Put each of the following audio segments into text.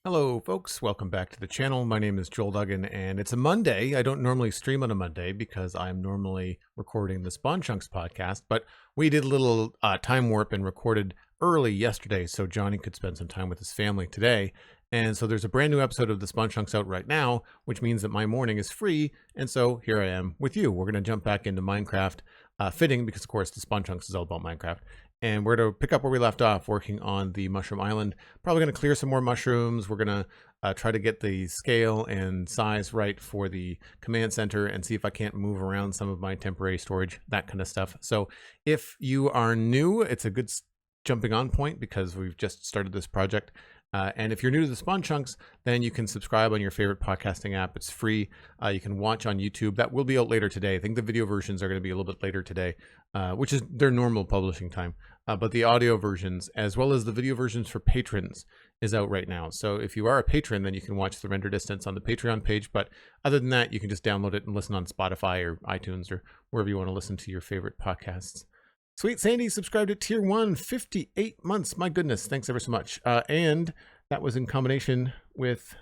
Hello folks, welcome back to the channel. My name is Joel Duggan and it's a Monday. I don't normally stream on a Monday because I'm normally recording the Spawn Chunks podcast, but we did a little time warp and recorded early yesterday so Johnny could spend some time with his family today. And so there's a brand new episode of the Spawn Chunks out right now, which means that my morning is free. And so here I am with you. We're going to jump back into Minecraft, fitting because of course the Spawn Chunks is all about Minecraft. And we're going to pick up where we left off, working on the Mushroom Island. Probably going to clear some more mushrooms. We're going to try to get the scale and size right for the command center and see if I can't move around some of my temporary storage, that kind of stuff. So if you are new, it's a good jumping on point because we've just started this project. And if you're new to the Spawn Chunks, then you can subscribe on your favorite podcasting app. It's free. You can watch on YouTube. That will be out later today. I think the video versions are going to be a little bit later today, which is their normal publishing time. But the audio versions, as well as the video versions for patrons, is out right now. So if you are a patron, then you can watch the render distance on the Patreon page. But other than that, you can just download it and listen on Spotify or iTunes or wherever you want to listen to your favorite podcasts. SweetSandi subscribed at tier 1, 58 months. My goodness, thanks ever so much. And that was in combination with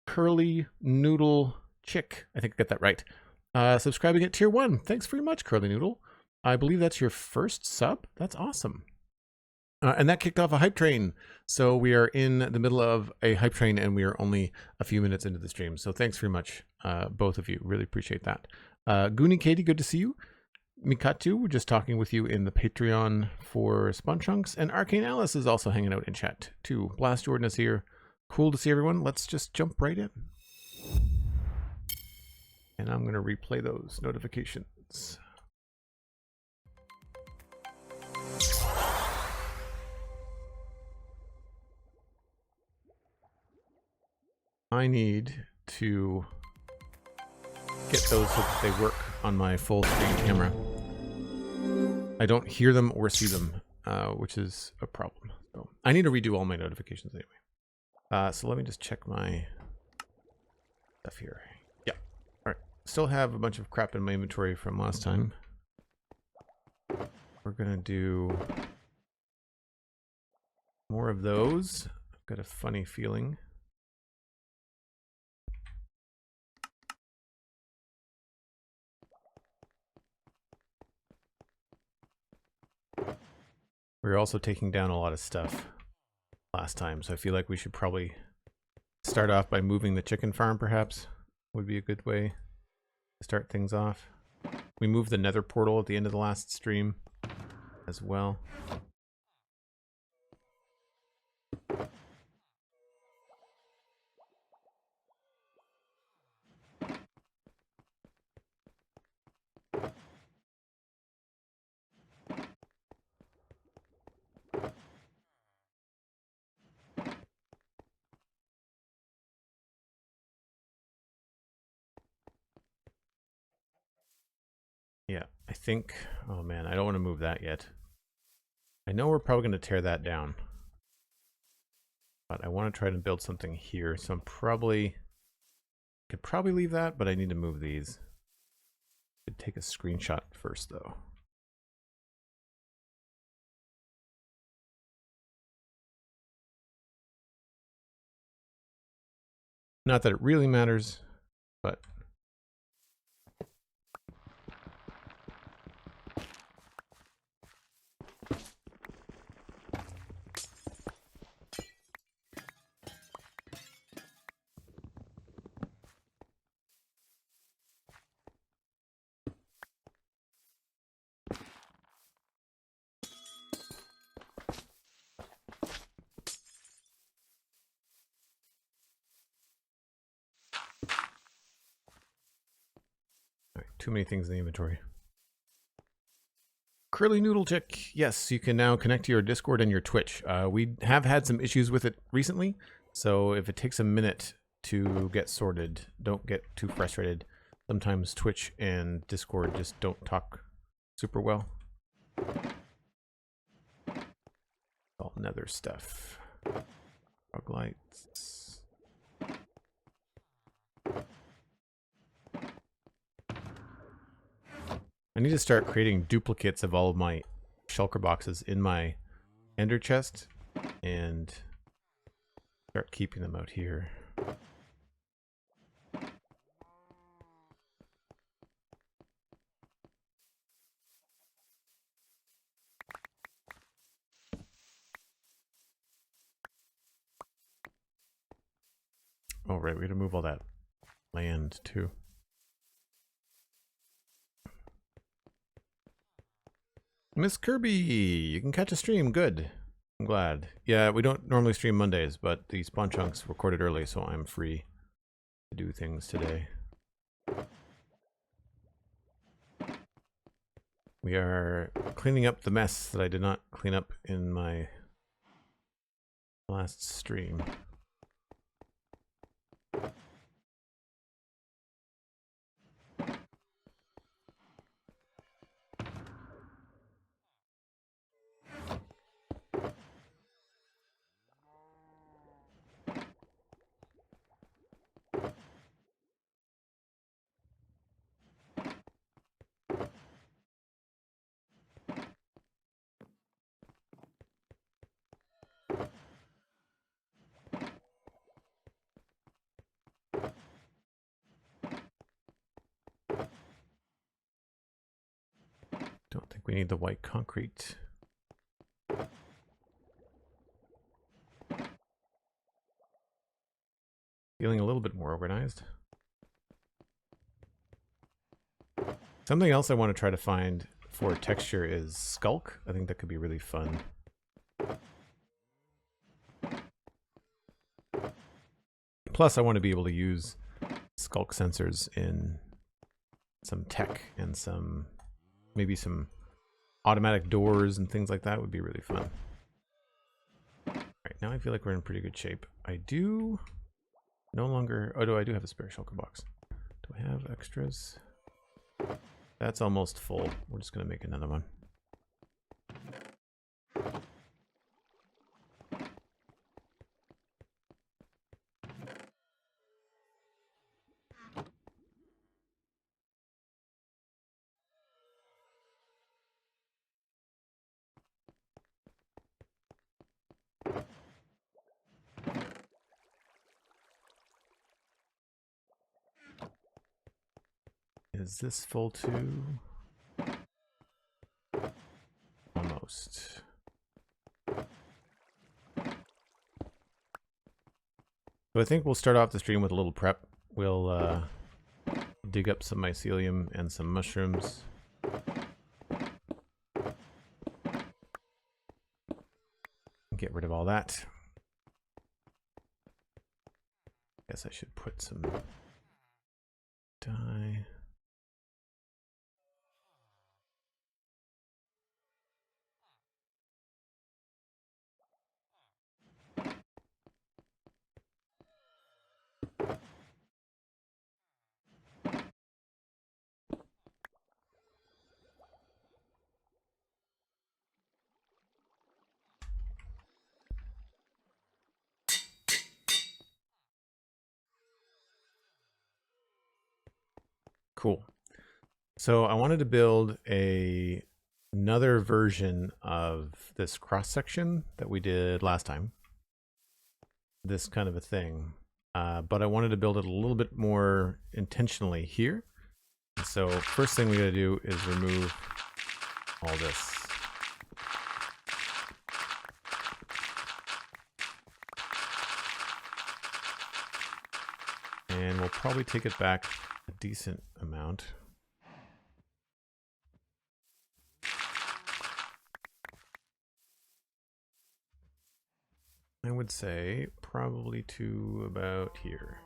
Curly Noodle Chick. I think I got that right. Subscribing at tier 1. Thanks very much, Curly Noodle. I believe that's your first sub. That's awesome. And that kicked off a hype train. So we are in the middle of a hype train and we are only a few minutes into the stream. So thanks very much, both of you. Really appreciate that. Goonie Katie, good to see you. Mikatu, we're just talking with you in the Patreon for Spawn Chunks. And Arcane Alice is also hanging out in chat too. Blast Jordan is here. Cool to see everyone. Let's just jump right in. And I'm going to replay those notifications. I need to get those so that they work on my full screen camera. I don't hear them or see them, which is a problem. So I need to redo all my notifications anyway. So let me just check my stuff here. Yeah. All right. Still have a bunch of crap in my inventory from last time. We're going to do more of those. I've got a funny feeling. We were also taking down a lot of stuff last time, so I feel like we should probably start off by moving the chicken farm, perhaps. Would be a good way to start things off. We moved the nether portal at the end of the last stream as well. Yeah, I think, oh man, I don't want to move that yet. I know we're probably going to tear that down. But I want to try to build something here, so I'm could probably leave that, but I need to move these. Could take a screenshot first though. Not that it really matters, but too many things in the inventory. Curly Noodle Chick, yes, you can now connect to your Discord and your Twitch. We have had some issues with it recently, so if it takes a minute to get sorted, don't get too frustrated. Sometimes Twitch and Discord just don't talk super well. All nether stuff. Frog lights. I need to start creating duplicates of all of my shulker boxes in my ender chest and Start keeping them out here. Oh, right, we gotta move all that land too. Miss Kirby, you can catch a stream. Good. I'm glad. Yeah, we don't normally stream Mondays, but the Spawn Chunks recorded early, so I'm free to do things today. We are cleaning up the mess that I did not clean up in my last stream. Don't think we need the white concrete. Feeling a little bit more organized. Something else I want to try to find for texture is skulk. I think that could be really fun. Plus, I want to be able to use skulk sensors in some tech and some, maybe some automatic doors and things like that would be really fun. All right, now I feel like we're in pretty good shape. I do no longer, oh, I do have a spare shulker box. Do I have extras? That's almost full. We're just going to make another one. Is this full too? Almost. So I think we'll start off the stream with a little prep. We'll dig up some mycelium and some mushrooms. Get rid of all that. Guess I should put some dye. Cool. So I wanted to build another version of this cross section that we did last time. This kind of a thing. But I wanted to build it a little bit more intentionally here. So first thing we gotta do is remove all this. And we'll probably take it back a decent amount. I would say probably to about here.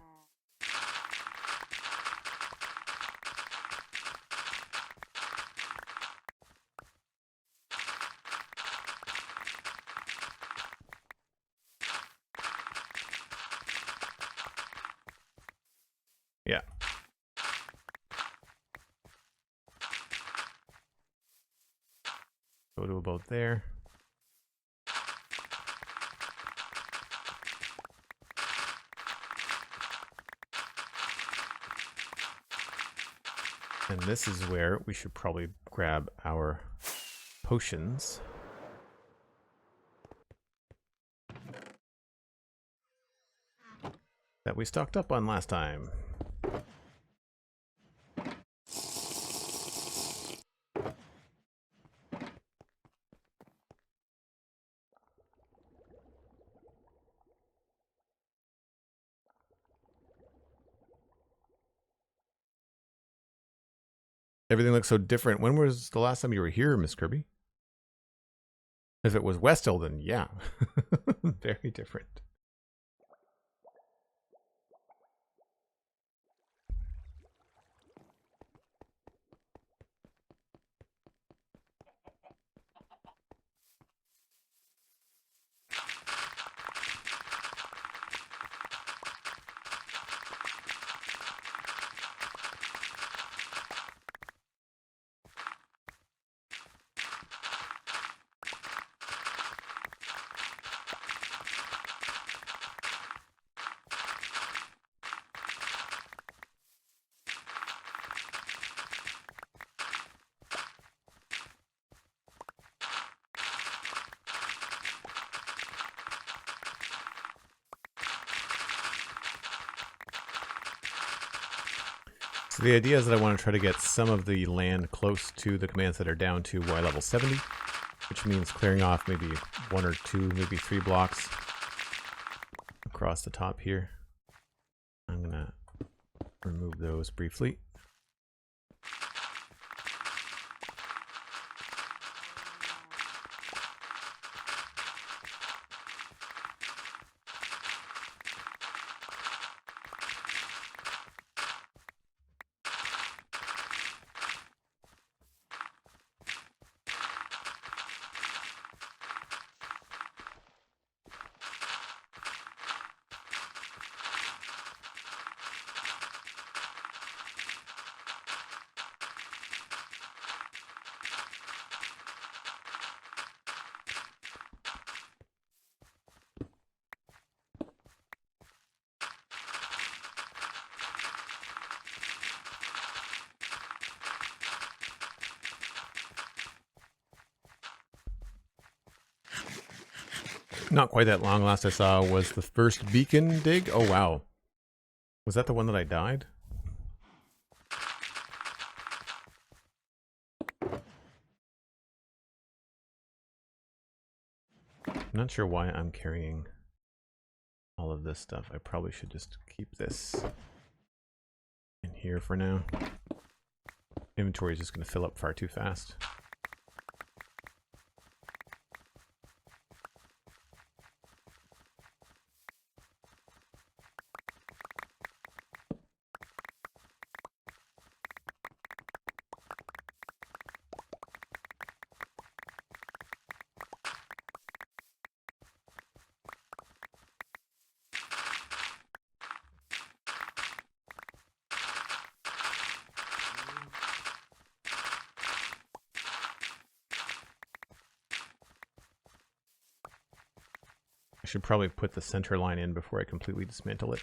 Yeah. Go to about there. And this is where we should probably grab our potions. that we stocked up on last time. Everything looks so different. When was the last time you were here, Miss Kirby? If it was Westill, then yeah. Very different. So the idea is that I want to try to get some of the land close to the commands that are down to Y level 70, which means clearing off maybe 1 or 2, maybe 3 blocks across the top here. I'm going to remove those briefly. Not quite that long. Last I saw was the first beacon dig. Oh, wow. Was that the one that I died? I'm not sure why I'm carrying all of this stuff. I probably should just keep this in here for now. Inventory is just going to fill up far too fast. I should probably put the center line in before I completely dismantle it.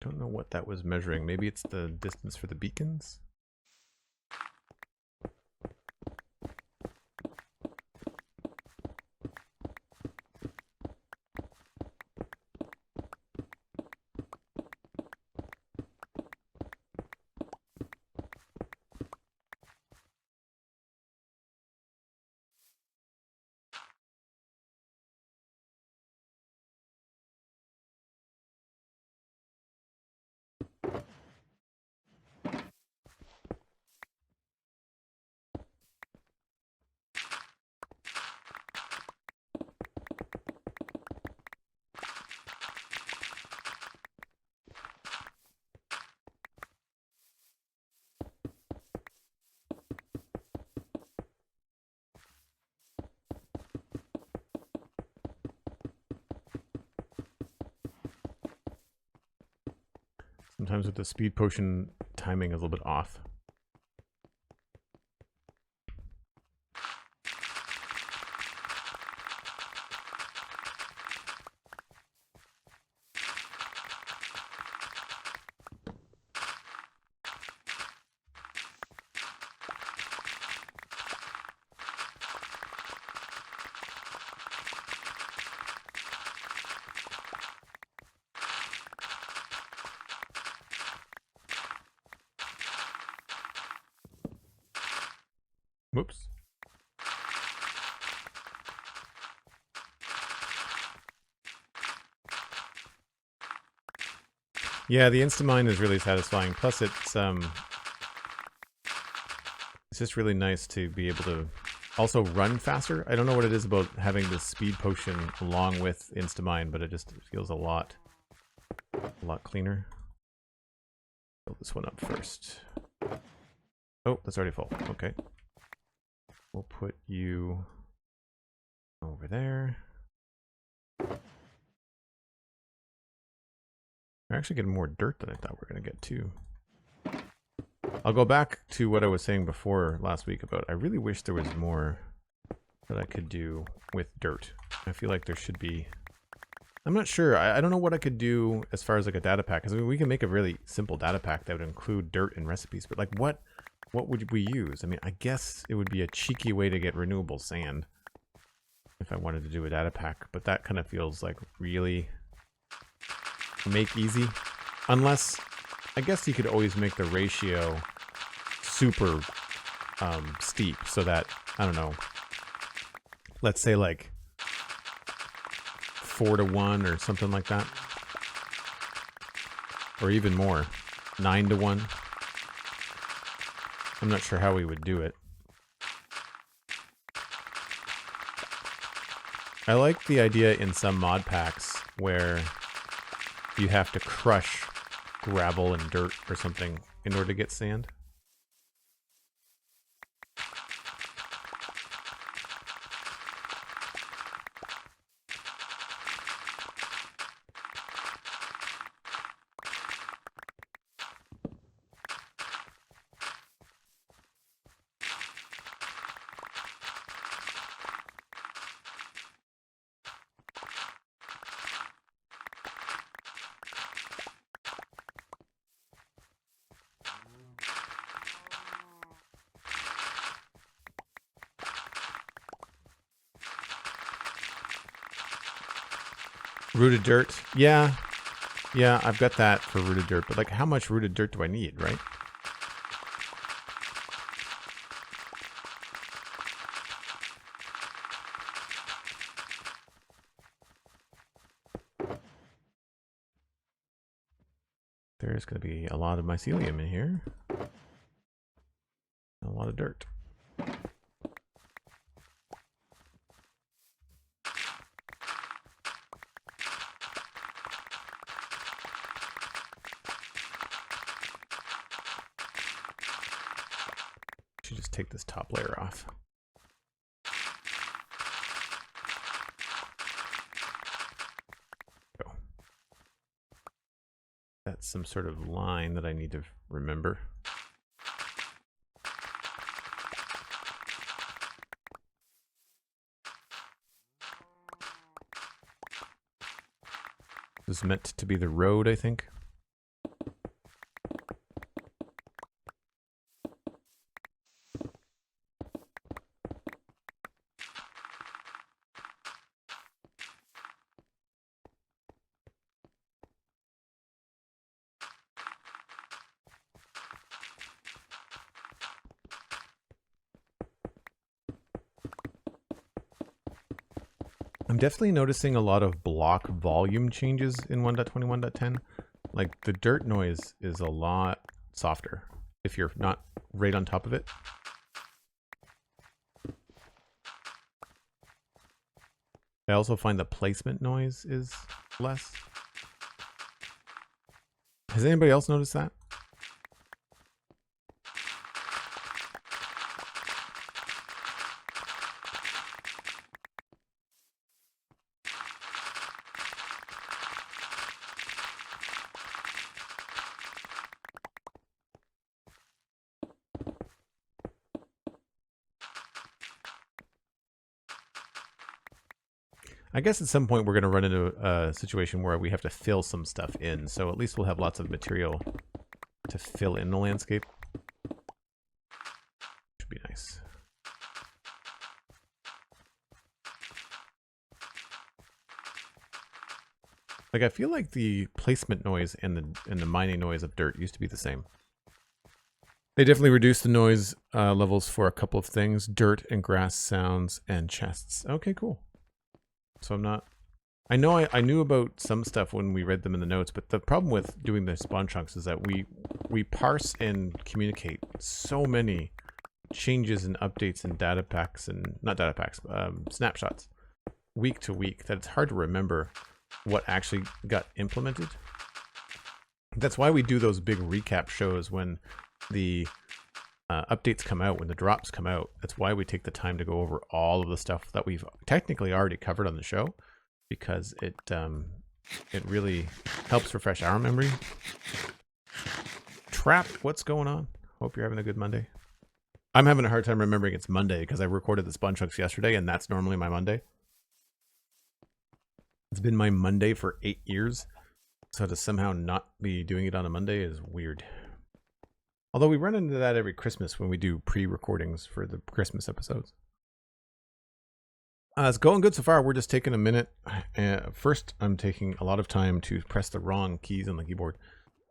Don't know what that was measuring. Maybe it's the distance for the beacons? Sometimes with the speed potion, timing is a little bit off. Whoops. Yeah, the Instamine is really satisfying. Plus, it's just really nice to be able to also run faster. I don't know what it is about having this speed potion along with Instamine, but it just feels a lot cleaner. Fill this one up first. Oh, that's already full. Okay. We'll put you over there. We're actually getting more dirt than I thought we were going to get too. I'll go back to what I was saying before last week about I really wish there was more that I could do with dirt. I feel like there should be. I'm not sure. I don't know what I could do as far as like a data pack. Because I mean, we can make a really simple data pack that would include dirt and recipes. But like what would we use? I mean, I guess it would be a cheeky way to get renewable sand if I wanted to do a data pack. But that kind of feels like really make easy. Unless, I guess you could always make the ratio super steep so that, I don't know, let's say like 4-to-1 or something like that. Or even more, 9-to-1. I'm not sure how we would do it. I like the idea in some mod packs where you have to crush gravel and dirt or something in order to get sand. Rooted dirt. Yeah, I've got that for rooted dirt, but like how much rooted dirt do I need, right? There's going to be a lot of mycelium in here. A lot of dirt. Should just take this top layer off. Go. That's some sort of line that I need to remember. This is meant to be the road, I think. I'm definitely noticing a lot of block volume changes in 1.21.10. Like the dirt noise is a lot softer if you're not right on top of it. I also find the placement noise is less. Has anybody else noticed that? I guess at some point we're going to run into a situation where we have to fill some stuff in, so at least we'll have lots of material to fill in the landscape. Should be nice. Like I feel like the placement noise and the mining noise of dirt used to be the same. They definitely reduced the noise levels for a couple of things: dirt and grass sounds and chests. Okay, cool. So I'm not... I know I knew about some stuff when we read them in the notes, but the problem with doing the spawn chunks is that we parse and communicate so many changes and updates and data packs, and not data packs, snapshots week to week, that it's hard to remember what actually got implemented. That's why we do those big recap shows when the updates come out, when the drops come out. That's why we take the time to go over all of the stuff that we've technically already covered on the show, because it really helps refresh our memory. Trap, what's going on? Hope you're having a good Monday. I'm having a hard time remembering it's Monday because I recorded the Spawn Chunks yesterday, and that's normally my Monday. It's been my Monday for 8 years, so to somehow not be doing it on a Monday is weird. Although we run into that every Christmas when we do pre-recordings for the Christmas episodes. It's going good so far. We're just taking a minute. First, I'm taking a lot of time to press the wrong keys on the keyboard.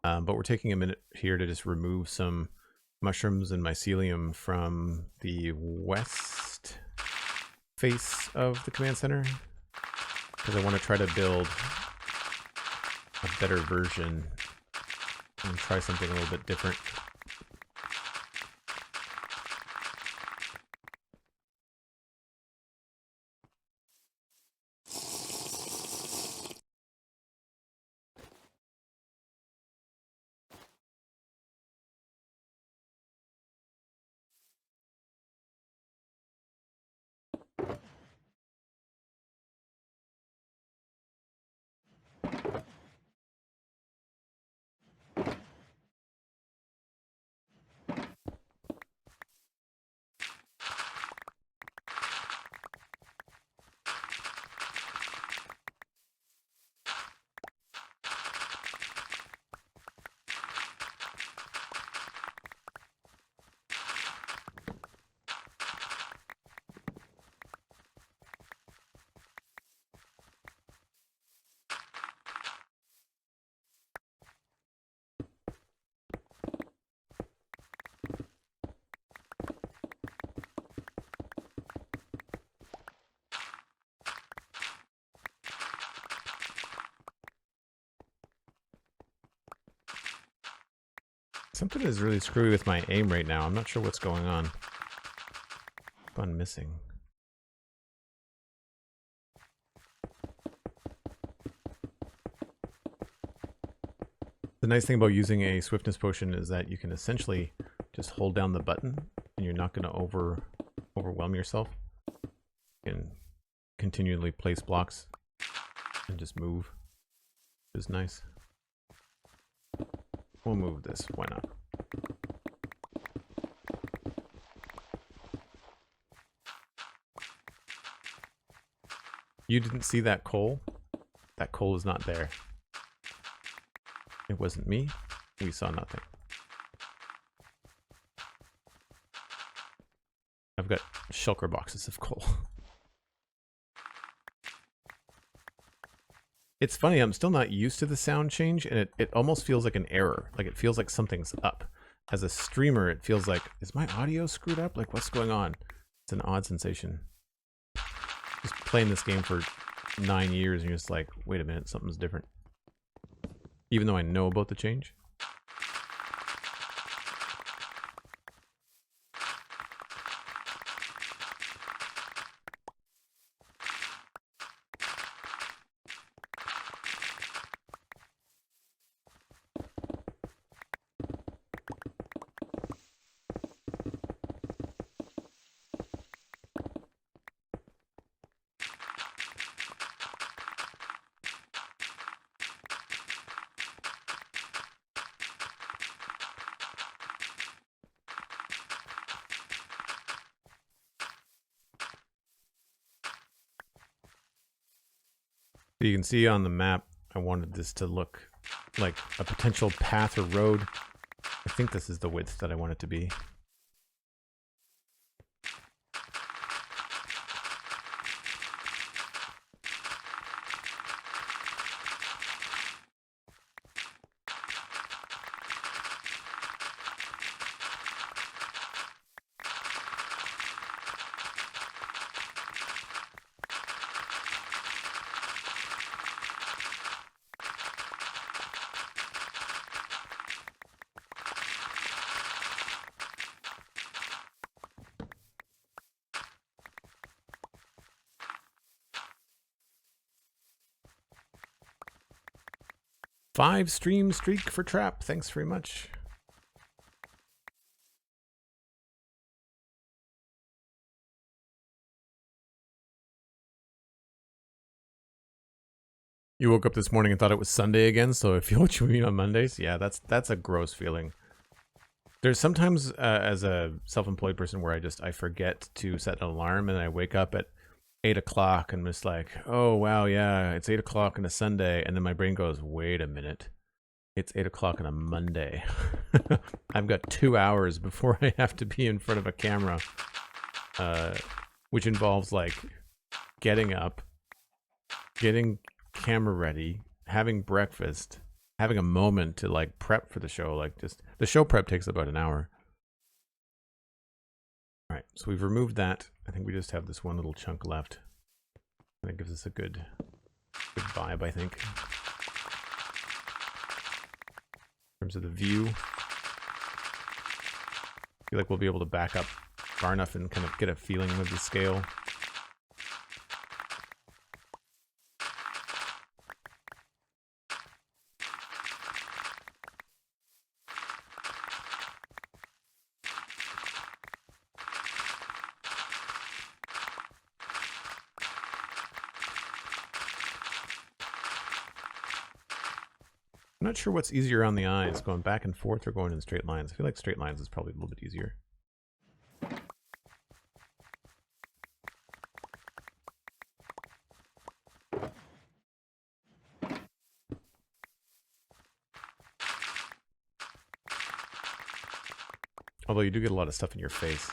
But we're taking a minute here to just remove some mushrooms and mycelium from the west face of the command center, because I want to try to build a better version and try something a little bit different. Something is really screwy with my aim right now. I'm not sure what's going on. Gone missing. The nice thing about using a swiftness potion is that you can essentially just hold down the button and you're not going to overwhelm yourself. You can continually place blocks and just move, which is nice. We'll move this, why not? You didn't see that coal? That coal is not there. It wasn't me. We saw nothing. I've got shulker boxes of coal. It's funny, I'm still not used to the sound change, and it almost feels like an error. Like it feels like something's up. As a streamer, it feels like, is my audio screwed up? Like, what's going on? It's an odd sensation. Just playing this game for 9 years, and you're just like, wait a minute, something's different. Even though I know about the change. You can see on the map, I wanted this to look like a potential path or road. I think this is the width that I want it to be. 5 stream streak for Trap. Thanks very much. You woke up this morning and thought it was Sunday again, so I feel what you mean on Mondays. Yeah, that's a gross feeling. There's sometimes as a self-employed person where I forget to set an alarm and I wake up at 8 o'clock and I'm just like, oh wow, yeah, it's 8 o'clock on a Sunday, and then my brain goes, wait a minute, it's 8 o'clock on a Monday. I've got 2 hours before I have to be in front of a camera, which involves like getting up, getting camera ready, having breakfast, having a moment to like prep for the show. Like just the show prep takes about an hour. All right, so we've removed that. I think we just have this one little chunk left. That gives us a good vibe, I think. In terms of the view, I feel like we'll be able to back up far enough and kind of get a feeling of the scale. I'm not sure what's easier on the eyes, going back and forth or going in straight lines. I feel like straight lines is probably a little bit easier. Although you do get a lot of stuff in your face.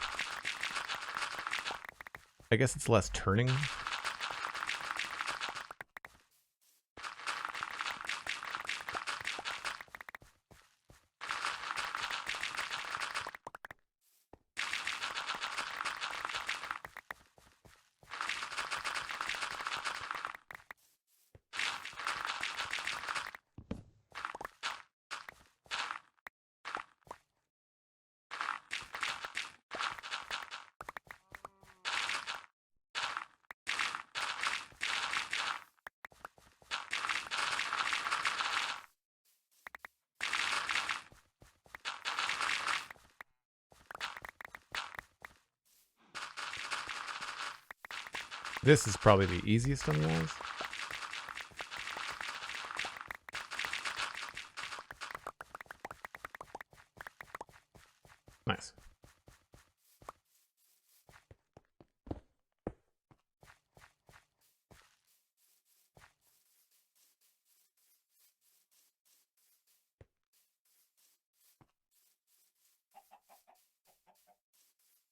I guess it's less turning. This is probably the easiest on the eyes. Nice.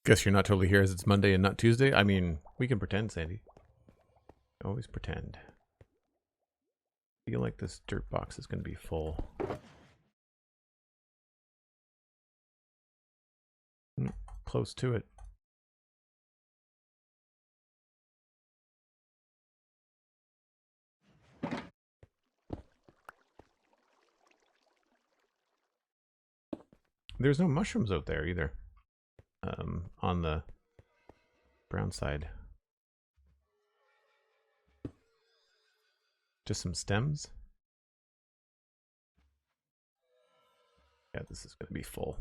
Guess you're not totally here as it's Monday and not Tuesday. I mean, we can pretend, Sandy. Always pretend. I feel like this dirt box is going to be full. Close to it. There's no mushrooms out there either. On the brown side. Just some stems. Yeah, this is going to be full.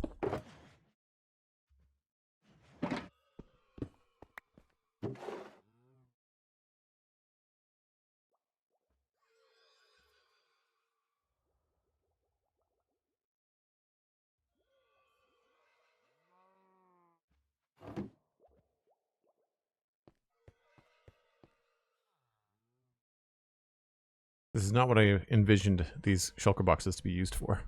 This is not what I envisioned these shulker boxes to be used for.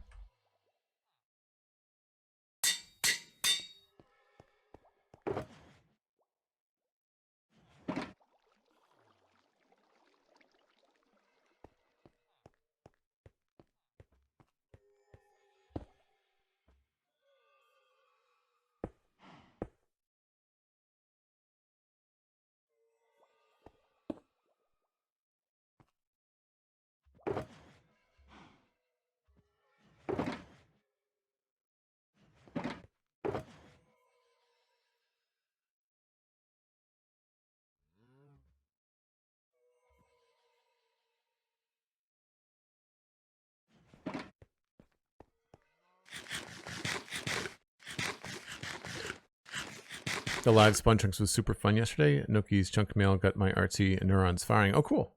The live Spawn Chunks was super fun yesterday. Noki's chunk mail got my artsy neurons firing. Oh, cool.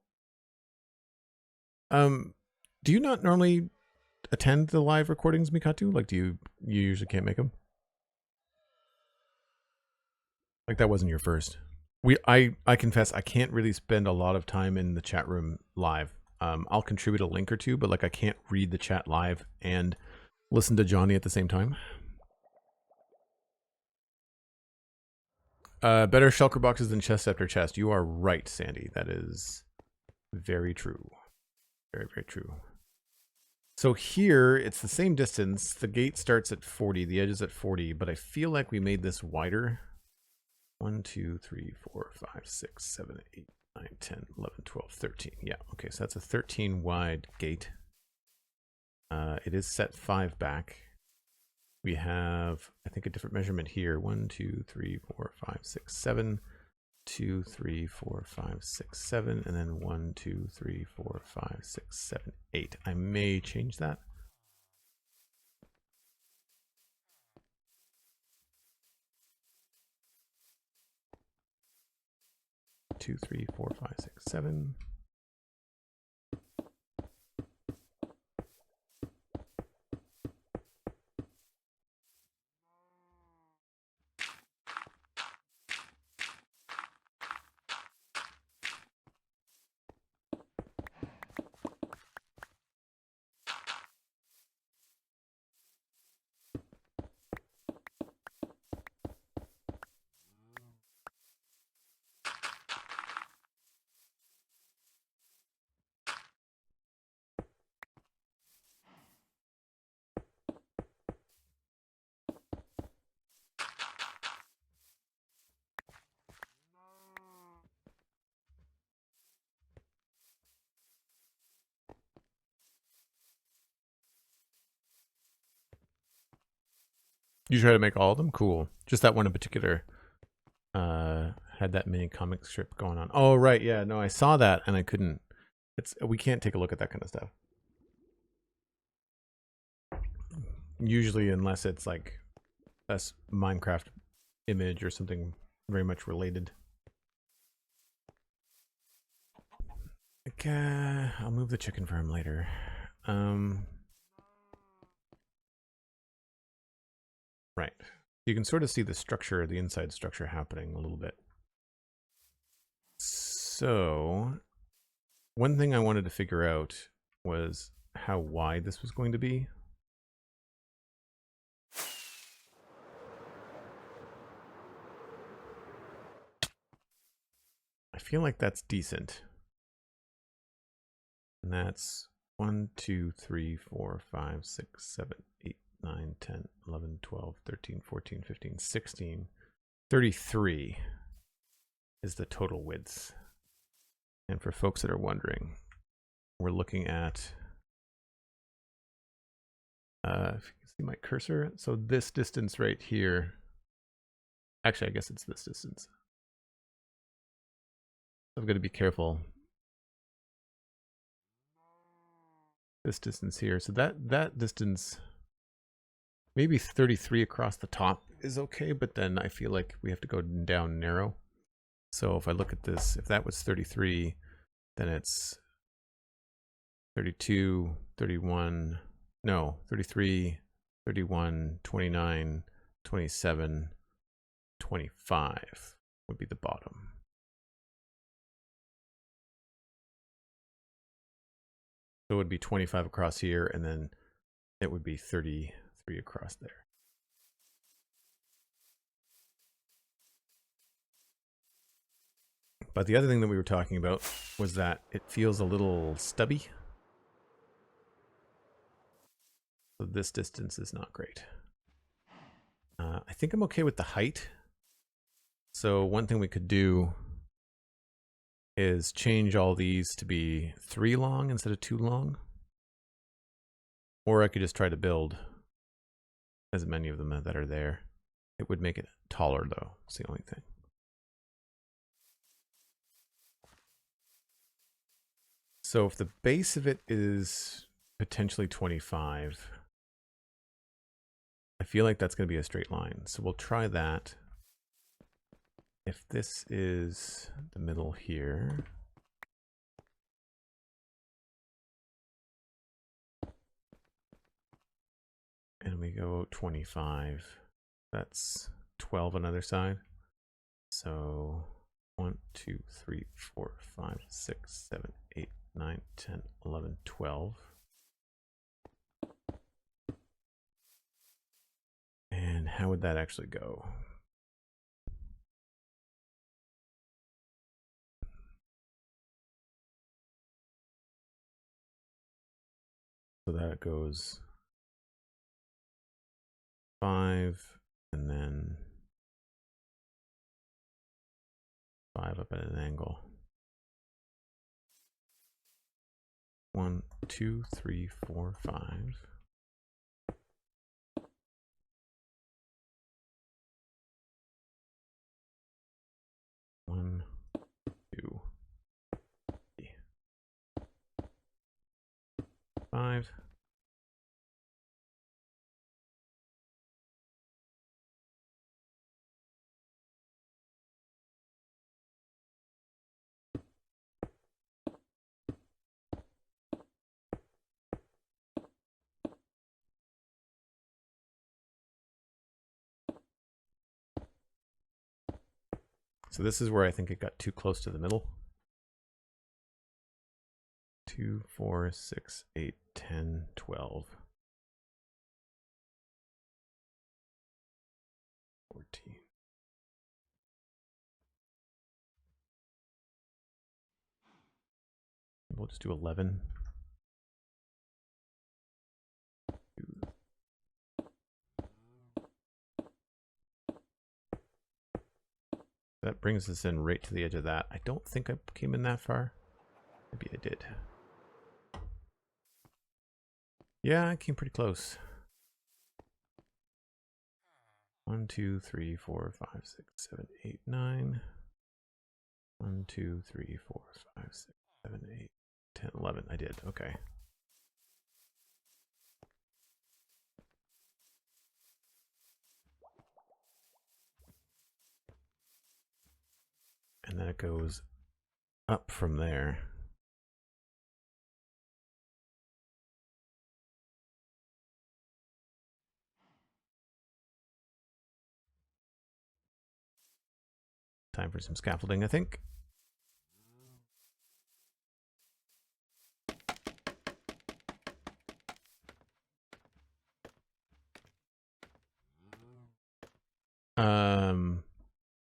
Do you not normally attend the live recordings, Mikatu? Like, you usually can't make them? Like, that wasn't your first. I confess I can't really spend a lot of time in the chat room live. I'll contribute a link or two, but like I can't read the chat live and listen to Johnny at the same time. Better shulker boxes than chest after chest. You are right, Sandy. That is very true. Very, very true. So here, it's the same distance. The gate starts at 40. The edge is at 40, but I feel like we made this wider. 1, 2, 3, 4, 5, 6, 7, 8, 9, 10, 11, 12, 13. Yeah, okay, so that's a 13 wide gate. It is set 5 back. We have, I think, a different measurement here. 1, 2, 3, 4, 5, 6, 7. 2, 3, 4, 5, 6, 7. And then 1, 2, 3, 4, 5, 6, 7, 8. I may change that. Two, 3, 4, 5, 6, 7. You try to make all of them? Cool. Just that one in particular had that mini comic strip going on. Oh, right. Yeah, no, I saw that and I couldn't. We can't take a look at that kind of stuff. Usually, unless it's like a Minecraft image or something very much related. Like, I'll move the chicken farm later. Right. You can sort of see the structure, the inside structure happening a little bit. So, one thing I wanted to figure out was how wide this was going to be. I feel like that's decent. And that's 1, 2, 3, 4, 5, 6, 7, 8, 9, 10, 11, 12, 13, 14, 15, 16. 33 is the total width. And for folks that are wondering, we're looking at, if you can see my cursor, so this distance right here, actually I guess it's this distance. I've got to be careful. This distance here, so that distance, maybe 33 across the top is okay, but then I feel like we have to go down narrow. So if I look at this, if that was 33, then it's 32, 31, no, 33, 31, 29, 27, 25 would be the bottom. So it would be 25 across here, and then it would be 33 across there. But the other thing that we were talking about was that it feels a little stubby. So this distance is not great. I think I'm okay with the height. So one thing we could do is change all these to be 3 long instead of 2 long. Or I could just try to build as many of them that are there. It would make it taller though, it's the only thing. So if the base of it is potentially 25, I feel like that's going to be a straight line. So we'll try that. if this is the middle here, and we go 25, that's 12 on the other side. So 1, 2, 3, 4, 5, 6, 7, 8, 9, 10, 11, 12. And how would that actually go? So that goes 5 and then 5 up at an angle. 1, 2, 3, 4, 5. 1, 2, 3, 5. So this is where I think it got too close to the middle. 2, 4, 6, 8, 10, 12. 14. We'll just do 11. That brings us in right to the edge of that. I don't think I came in that far. Maybe I did. Yeah, I came pretty close. 1, 2, 3, 4, 5, 6, 7, 8, 9. 1, 2, 3, 4, 5, 6, 7, 8, 10, 11. I did. Okay. And then it goes up from there. Time for some scaffolding, I think.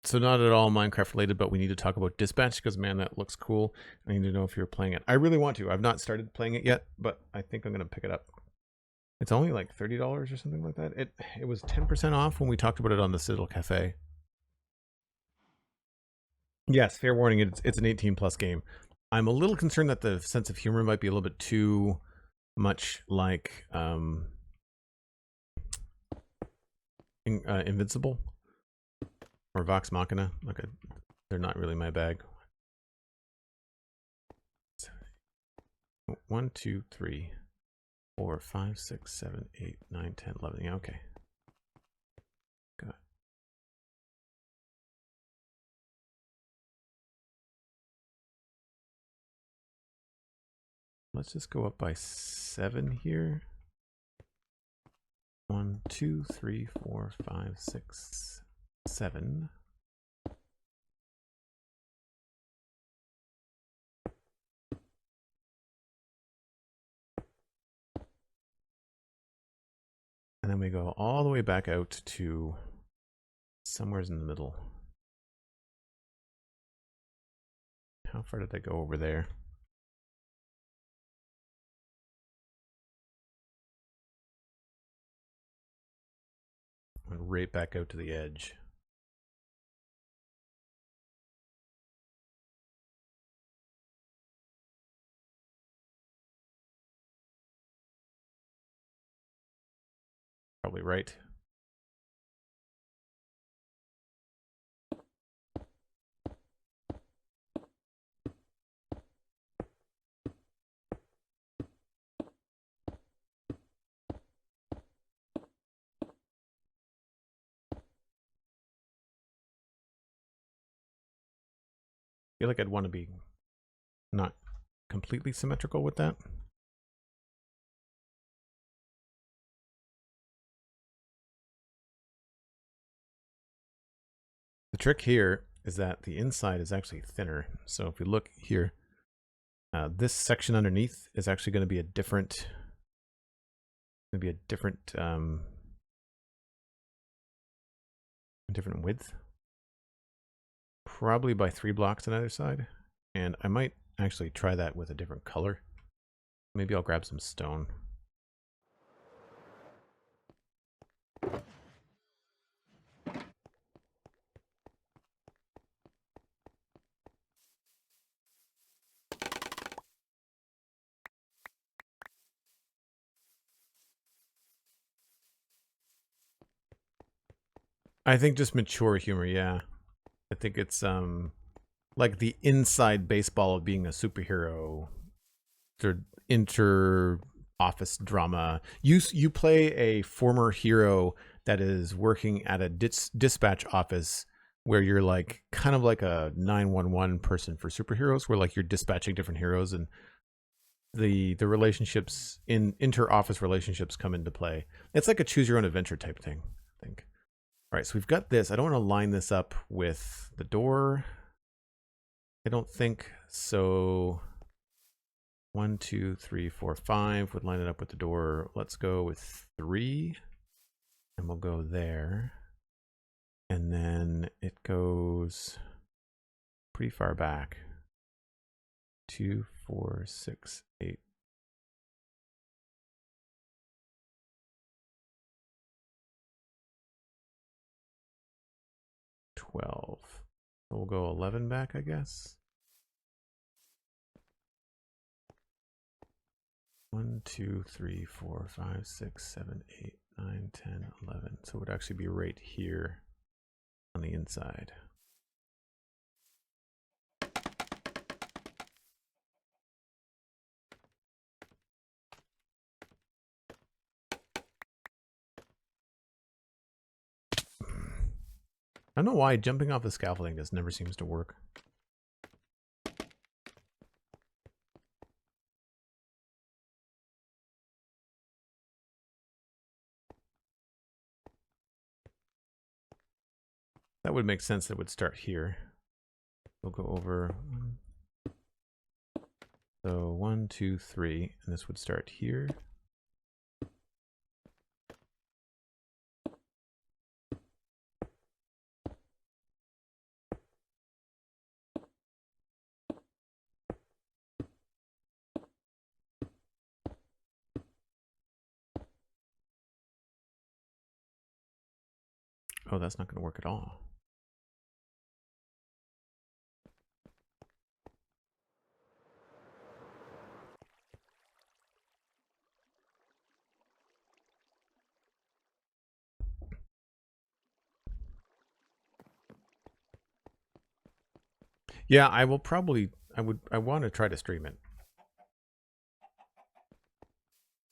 So not at all Minecraft related, but we need to talk about Dispatch because, man, that looks cool. I need to know if you're playing it. I really want to. I've not started playing it yet, but I think I'm going to pick it up. It's only like $30 or something like that. It was 10% off when we talked about it on the Citadel Cafe. Yes, fair warning, it's an 18+ game. I'm a little concerned that the sense of humor might be a little bit too much like Invincible or Vox Machina. Like they're not really my bag. 1, 2, 3, 4, 5, 6, 7, 8, 9, 10, 11. Yeah, okay. Good. Let's just go up by 7 here. 1, 2, 3, 4, 5, 6, 7. And then we go all the way back out to somewhere's in the middle. How far did I go over there? Went right back out to the edge. Probably right. feel like I'd want to be not completely symmetrical with that. The trick here is that the inside is actually thinner. So if we look here, this section underneath is actually going to be a different, different width, probably by 3 blocks on either side. And I might actually try that with a different color. Maybe I'll grab some stone. I think just mature humor, yeah. I think it's like the inside baseball of being a superhero. Sort of inter-office drama. You play a former hero that is working at a dispatch office where you're like kind of like a 911 person for superheroes, where like you're dispatching different heroes, and the relationships in inter-office relationships come into play. It's like a choose your own adventure type thing, I think. All right, so we've got this. I don't want to line this up with the door. I don't think so. 1, 2, 3, 4, 5 would line it up with the door. Let's go with 3, and we'll go there. And then it goes pretty far back. 2, 4, 6, 8. So we'll go 11 back, I guess. 1, 2, 3, 4, 5, 6, 7, 8, 9, 10, 11. So it would actually be right here on the inside. I don't know why jumping off the scaffolding just never seems to work. That would make sense that it would start here. We'll go over. So 1, 2, 3, and this would start here. Oh, that's not going to work at all. Yeah, I will probably, I want to try to stream it.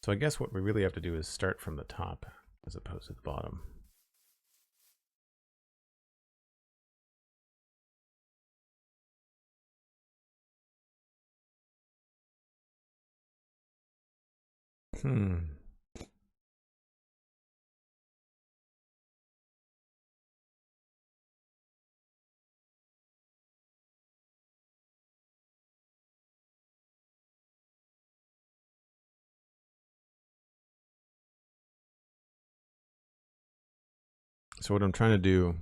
So I guess what we really have to do is start from the top as opposed to the bottom. So what I'm trying to do,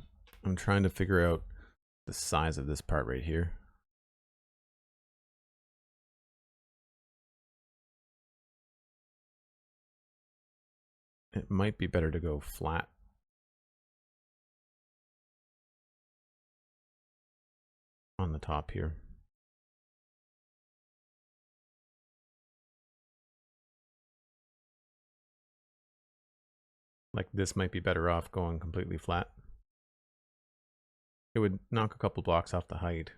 I'm trying to figure out the size of this part right here. It might be better to go flat. On the top here. Like this might be better off going completely flat. It would knock a couple blocks off the height.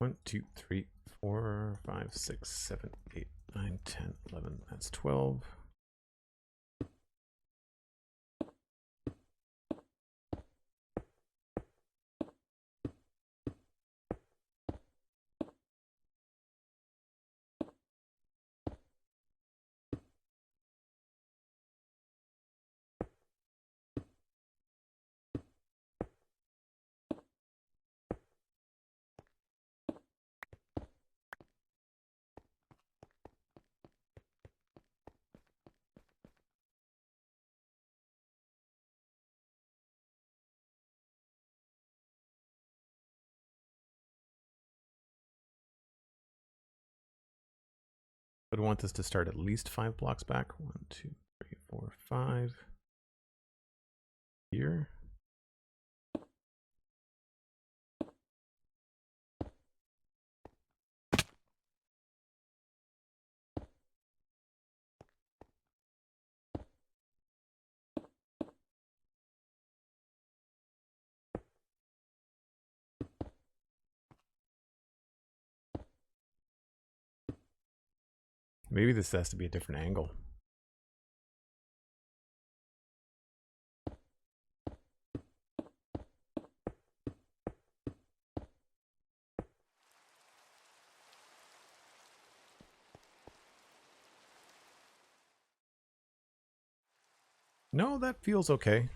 1, 2, 3, 4, 5, 6, 7, 8, 9, 10, 11. That's 12. Would want this to start at least 5 blocks back. 1, 2, 3, 4, 5. Here. Maybe this has to be a different angle. No, that feels okay.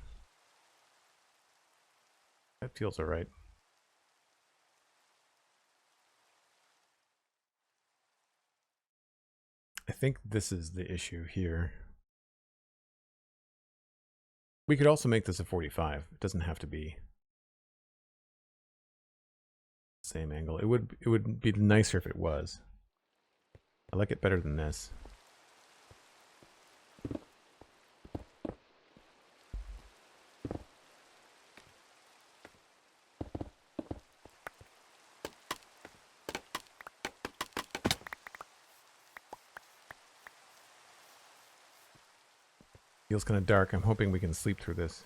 That feels all right. I think this is the issue here. We could also make this a 45. It doesn't have to be the same angle. It would be nicer if it was. I like it better than this. Feels kind of dark. I'm hoping we can sleep through this.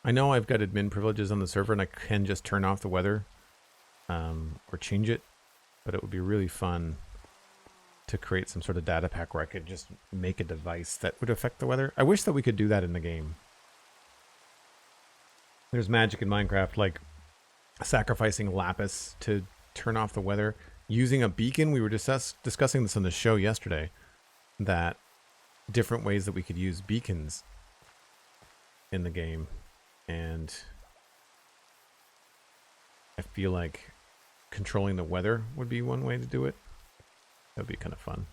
I know I've got admin privileges on the server and I can just turn off the weather or change it, but it would be really fun to create some sort of data pack where I could just make a device that would affect the weather. I wish that we could do that in the game. There's magic in Minecraft, like sacrificing lapis to turn off the weather. Using a beacon, we were discussing this on the show yesterday, that different ways that we could use beacons in the game. And I feel like controlling the weather would be one way to do it. That would be kind of fun.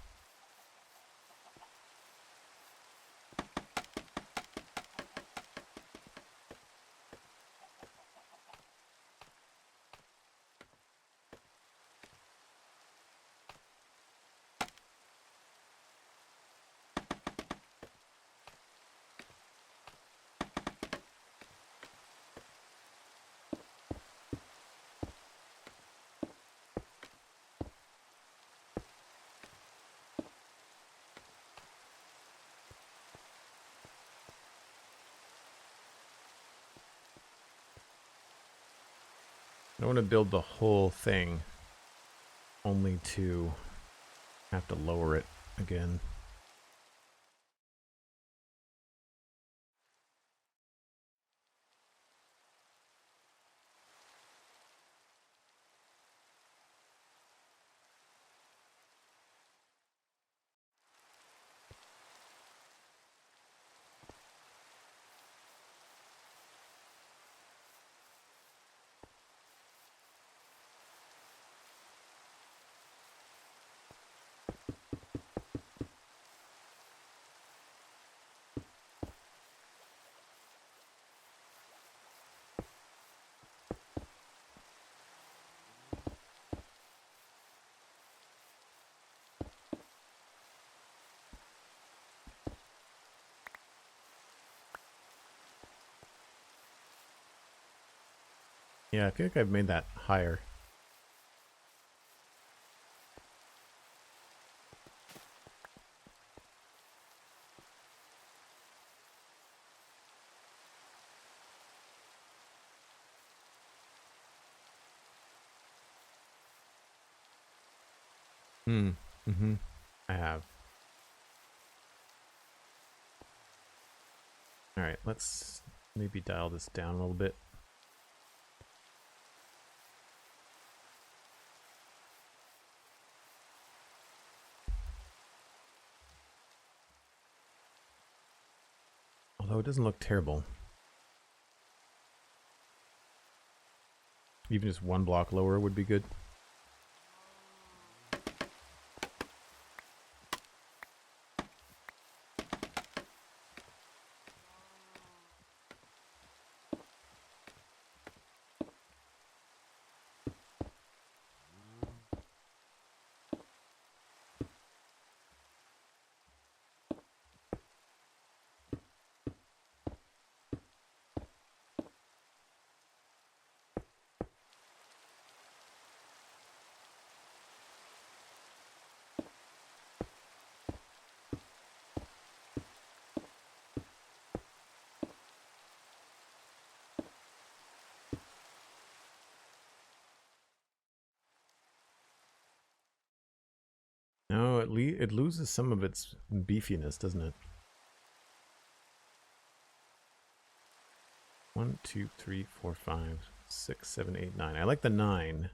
I don't want to build the whole thing only to have to lower it again. Yeah, I feel like I've made that higher. Mm-hmm. I have. All right, let's maybe dial this down a little bit. Although it doesn't look terrible. Even just one block lower would be good. No, it loses some of its beefiness, doesn't it? 1, 2, 3, 4, 5, 6, 7, 8, 9. I like the 9,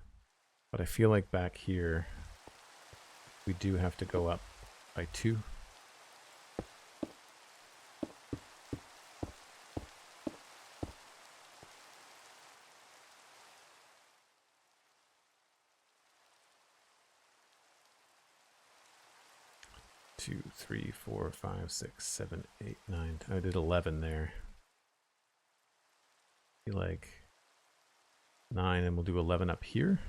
but I feel like back here we do have to go up by 2. Two, 3, 4, 5, 6, 7, 8, 9. I did 11 there. I feel like 9, and we'll do 11 up here.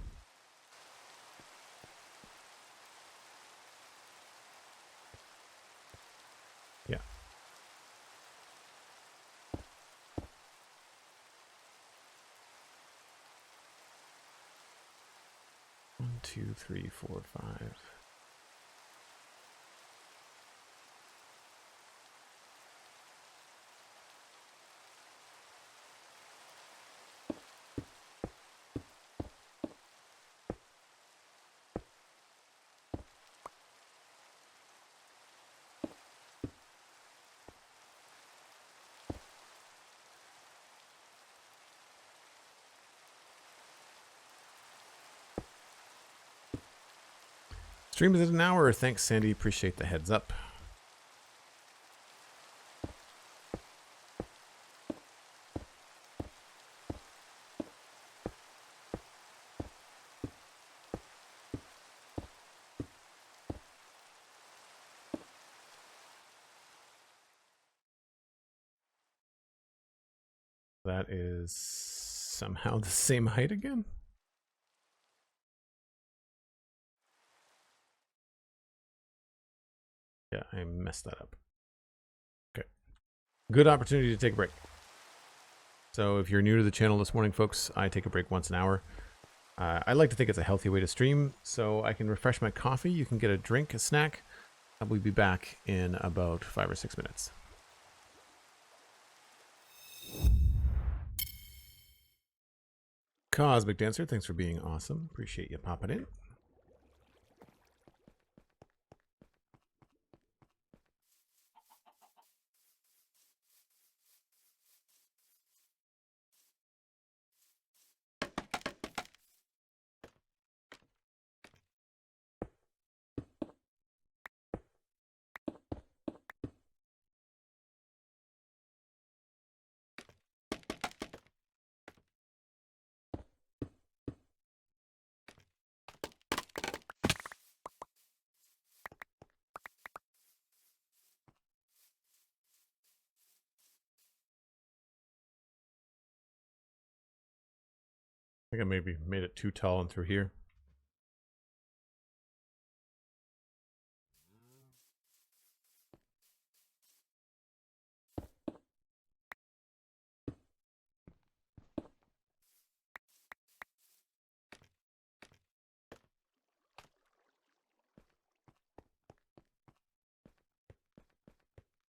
Yeah. One, 2, 3, 4, 5. Stream is at an hour. Thanks, Sandy. Appreciate the heads up. That is somehow the same height again. Yeah, I messed that up. Okay. Good opportunity to take a break. So if you're new to the channel this morning, folks, I take a break once an hour. I like to think it's a healthy way to stream, so I can refresh my coffee. You can get a drink, a snack. We'll be back in about 5 or 6 minutes. Cosmic Dancer, thanks for being awesome. Appreciate you popping in. I think I maybe made it too tall and through here.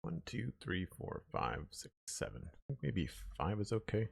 One, 2, 3, 4, 5, 6, 7. I think maybe 5 is okay.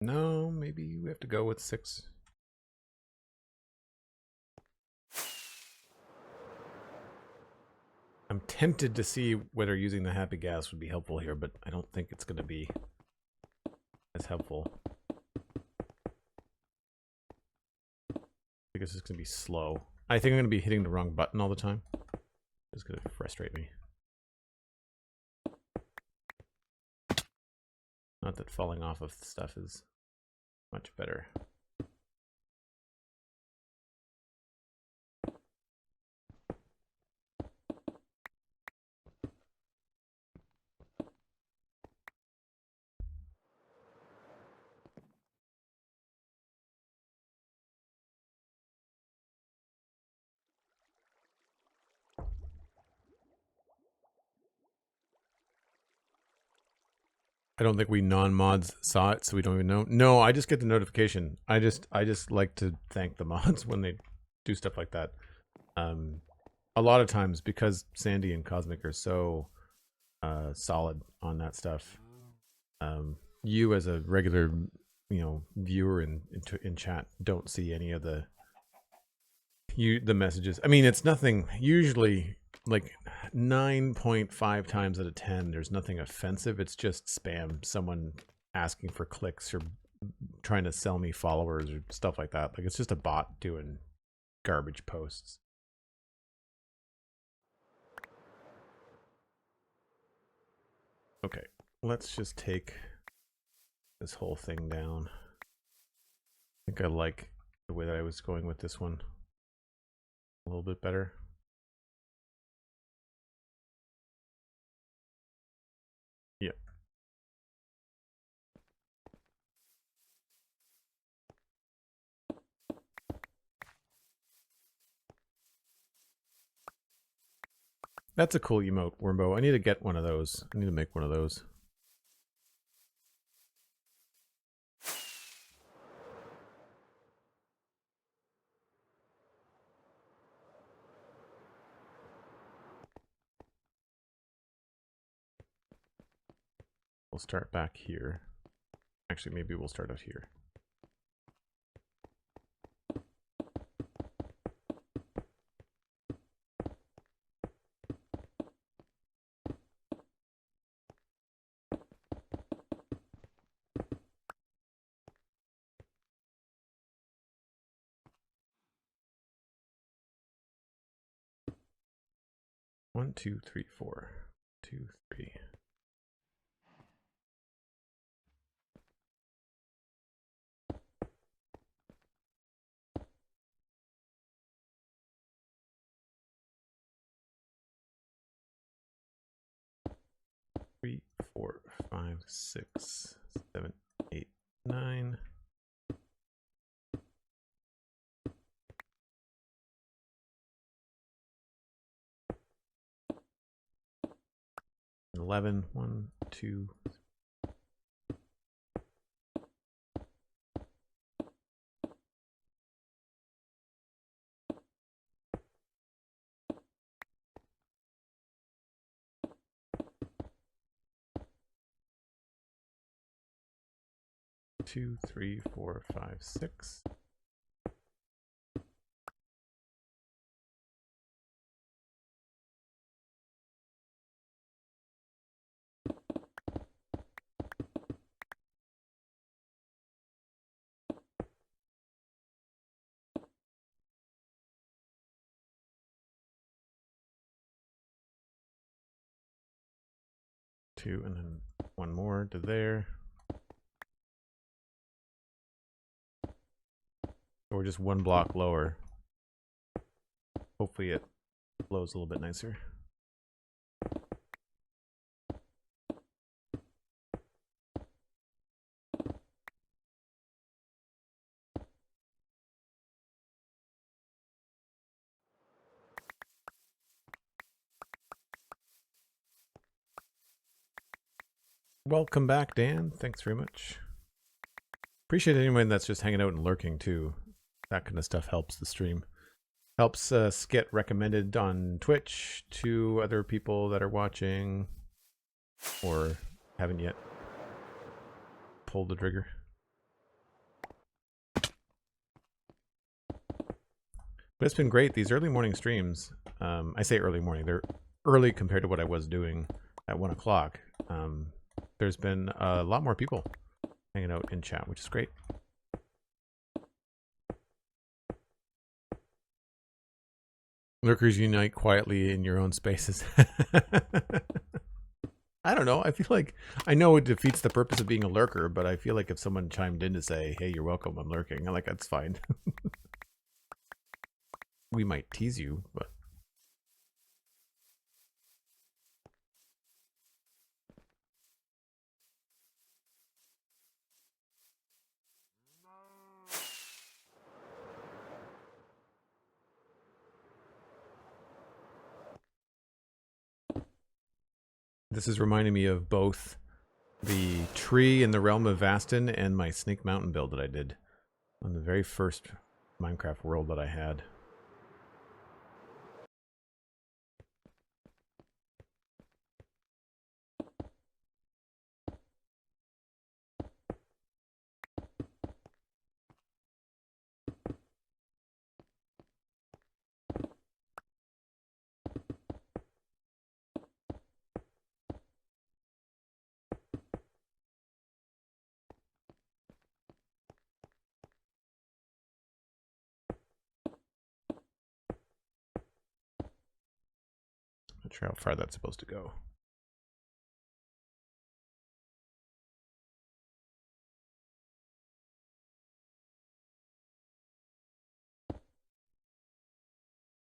No, maybe we have to go with 6. I'm tempted to see whether using the happy gas would be helpful here, but I don't think it's going to be as helpful. I think it's just going to be slow. I think I'm going to be hitting the wrong button all the time. It's going to frustrate me. Not that falling off of stuff is much better. I don't think we non-mods saw it, so we don't even know. No, I just get the notification. I just like to thank the mods when they do stuff like that. A lot of times, because Sandy and Cosmic are so solid on that stuff, you as a regular, viewer in chat don't see any of the messages. I mean, it's nothing. Usually, like 9.5 times out of 10, there's nothing offensive. It's just spam. Someone asking for clicks or trying to sell me followers or stuff like that. Like, it's just a bot doing garbage posts. Okay, let's just take this whole thing down. I think I like the way that I was going with this one a little bit better. Yep. That's a cool emote, Wormbo. I need to get one of those. I need to make one of those. We'll start back here. Actually, maybe we'll start out here. One, two, three, four. 2, 3. Three, 4, 5, 6, 7, 8, 9. 11. 1, 2. Two, 3, 4, 5, 6. Two, and then one more to there. Or just one block lower. Hopefully it flows a little bit nicer. Welcome back, Dan. Thanks very much. Appreciate anyone that's just hanging out and lurking too. That kind of stuff helps the stream. Helps us get recommended on Twitch to other people that are watching or haven't yet pulled the trigger. But it's been great. These early morning streams, I say early morning, they're early compared to what I was doing at 1 o'clock. There's been a lot more people hanging out in chat, which is great. Lurkers unite quietly in your own spaces. I don't know. I feel like, I know it defeats the purpose of being a lurker, but I feel like if someone chimed in to say, hey, you're welcome, I'm lurking, I'm like, that's fine. We might tease you, but... This is reminding me of both the tree in the realm of Vastin and my Snake Mountain build that I did on the very first Minecraft world that I had. Not sure how far that's supposed to go.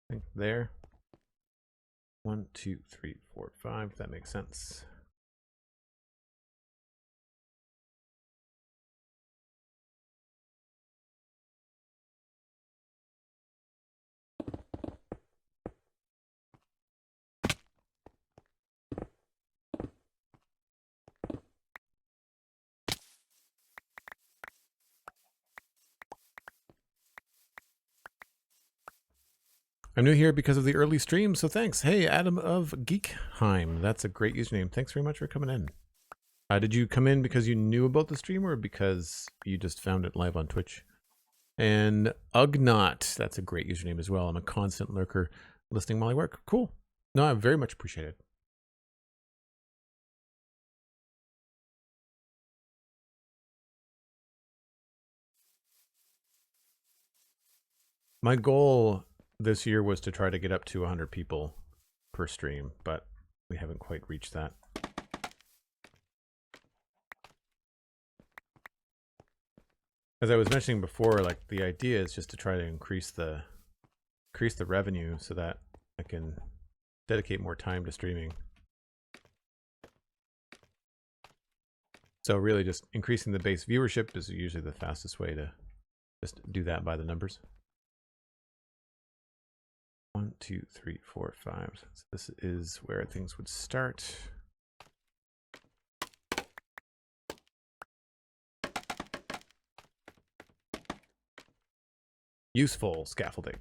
I think there. 1, 2, 3, 4, 5. That makes sense. I'm new here because of the early stream, so thanks. Hey, Adam of Geekheim. That's a great username. Thanks very much for coming in. Did you come in because you knew about the stream or because you just found it live on Twitch? And Ugnot, that's a great username as well. I'm a constant lurker listening while I work. Cool. No, I very much appreciate it. My goal this year was to try to get up to 100 people per stream, but we haven't quite reached that. As I was mentioning before, like the idea is just to try to increase the revenue so that I can dedicate more time to streaming. So really just increasing the base viewership is usually the fastest way to just do that by the numbers. 1, 2, 3, 4, 5. So this is where things would start. Useful scaffolding.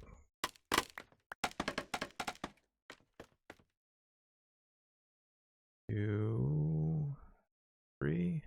2, 3.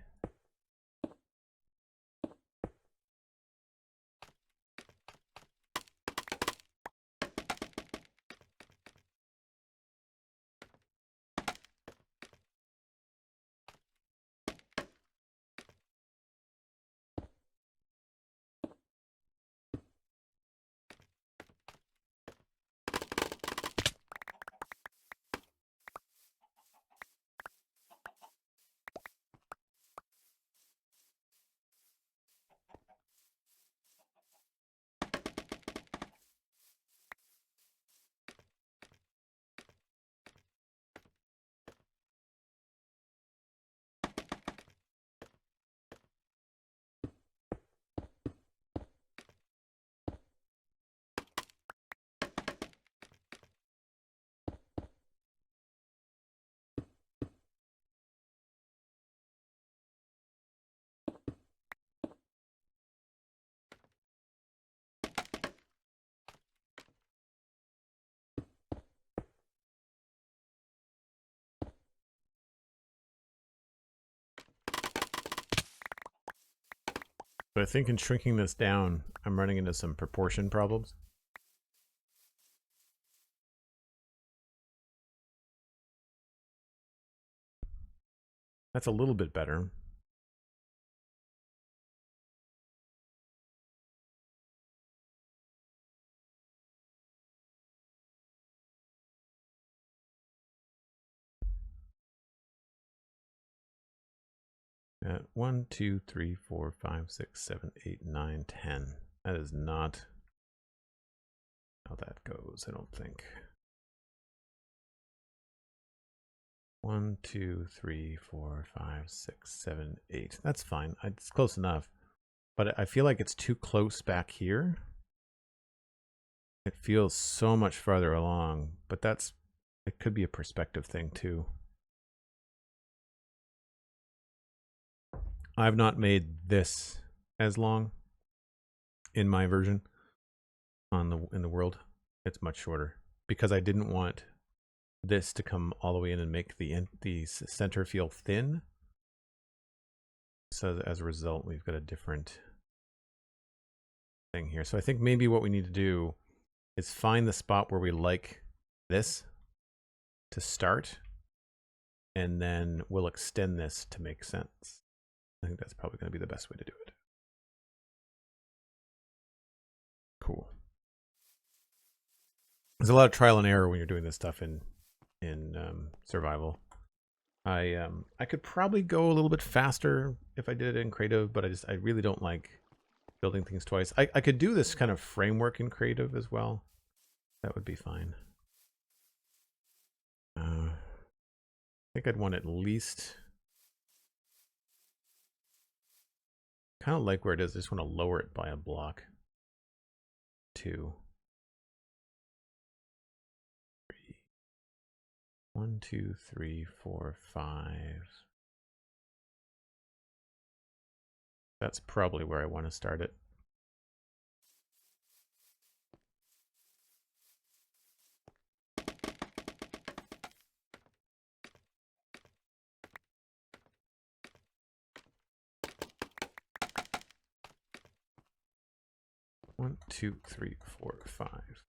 But I think in shrinking this down, I'm running into some proportion problems. That's a little bit better. At 1, 2, 3, 4, 5, 6, 7, 8, 9, 10. That is not how that goes, I don't think. 1, 2, 3, 4, 5, 6, 7, 8. That's fine. It's close enough. But I feel like it's too close back here. It feels so much farther along, but it could be a perspective thing too. I've not made this as long in my version in the world. It's much shorter because I didn't want this to come all the way in and make the center feel thin. So as a result, we've got a different thing here. So I think maybe what we need to do is find the spot where we like this to start, and then we'll extend this to make sense. I think that's probably going to be the best way to do it. Cool. There's a lot of trial and error when you're doing this stuff in survival. I could probably go a little bit faster if I did it in creative, but I really don't like building things twice. I could do this kind of framework in creative as well. That would be fine. I think I'd want at least kind of like where it is. I just want to lower it by a block. 2, 3. 1, 2, 3, 4, 5. That's probably where I want to start it. One, 2, 3, 4, 5.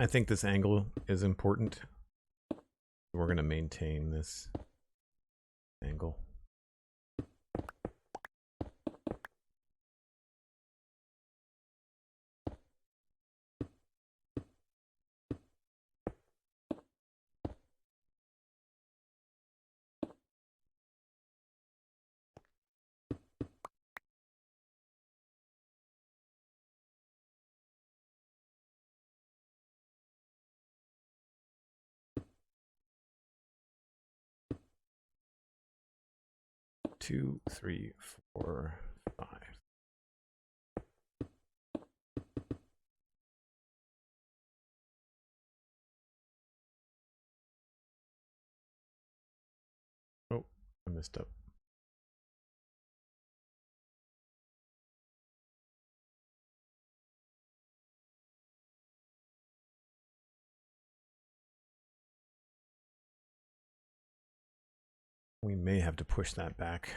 I think this angle is important. We're going to maintain this angle. Two, 3, 4, 5. Oh, I messed up. We may have to push that back.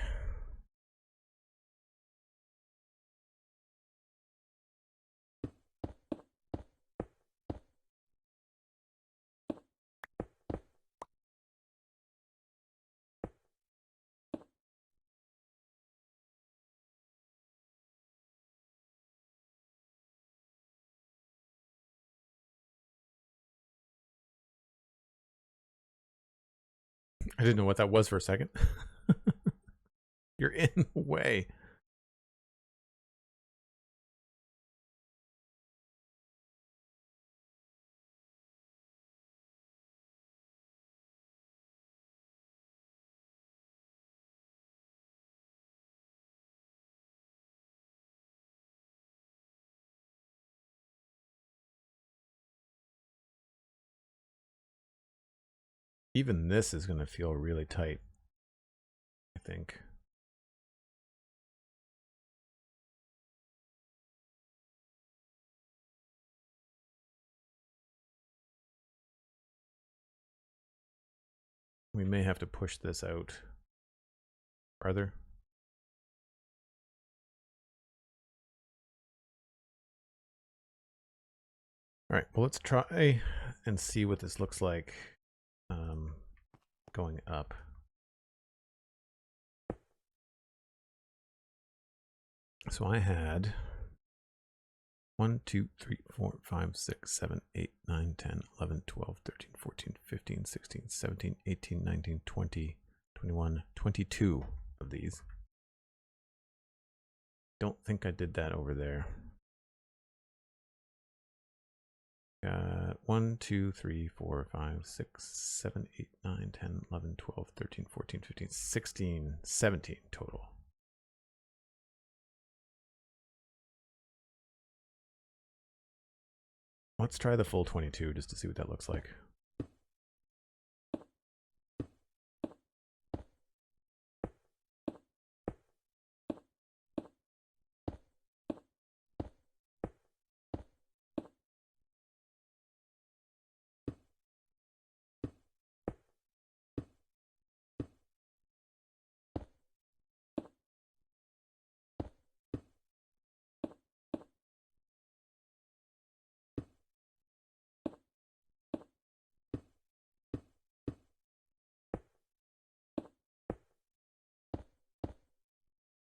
I didn't know what that was for a second. You're in the way. Even this is going to feel really tight, I think. We may have to push this out farther. All right, well, let's try and see what this looks like going up. So I had 1, 2, 3, 4, 5, 6, 7, 8, 9, 10, 11, 12, 13, 14, 15, 16, 17, 18, 19, 20, 21, 22 of these. Don't think I did that over there. 1, 2, 3, 4, 5, 6, 7, 8, 9, 10, 11, 12, 13, 14, 15, 16, 17 total. Let's try the full 22 just to see what that looks like.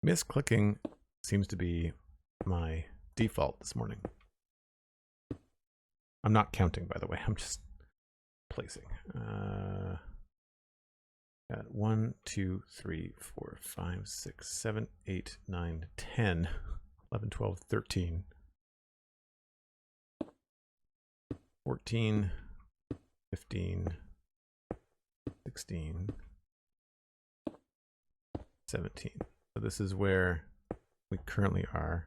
Misclicking seems to be my default this morning. I'm not counting, by the way. I'm just placing. Got 1, 2, 3, 4, 5, 6, 7, 8, 9, 10, 11, 12, 13, 14, 15, 16, 17. So this is where we currently are.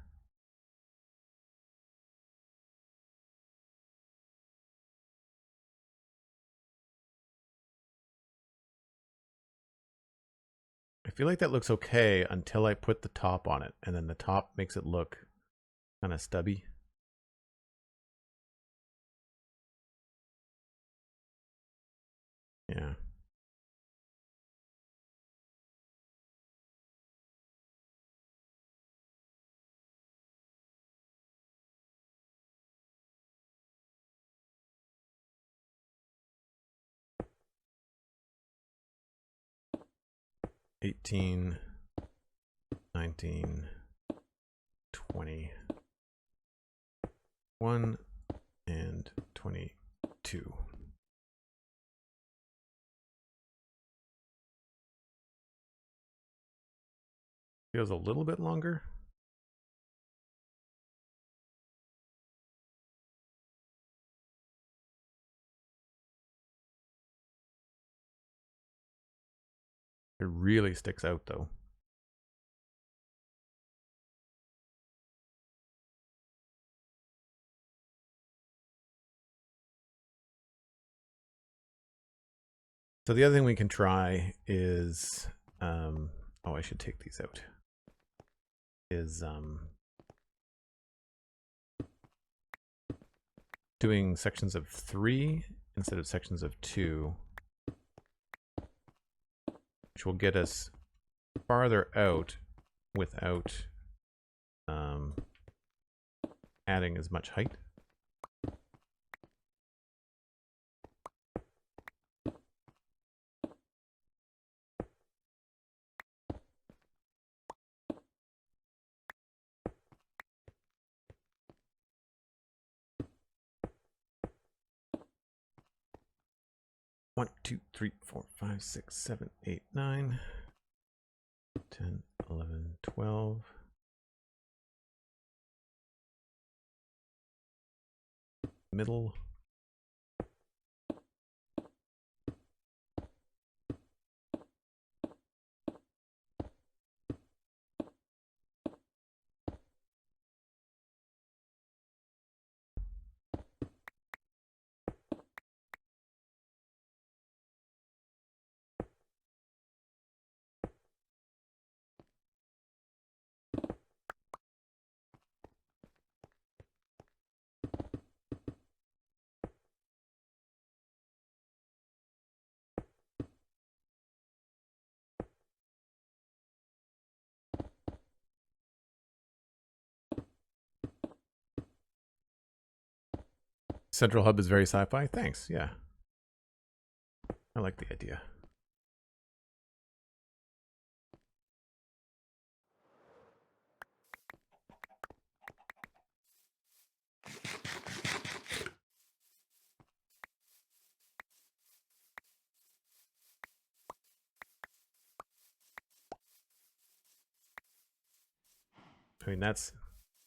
I feel like that looks okay until I put the top on it, and then the top makes it look kind of stubby. Yeah. $18, 19, 20, 1, and 22. Feels a little bit longer. It really sticks out though. So the other thing we can try is, oh, I should take these out, is doing sections of 3 instead of sections of 2, which will get us farther out without adding as much height. One, 2, 3, 4, 5, 6, 7, 8, 9, 10, 11, 12. Middle. Central Hub is very sci-fi. Thanks. Yeah. I like the idea. I mean, that's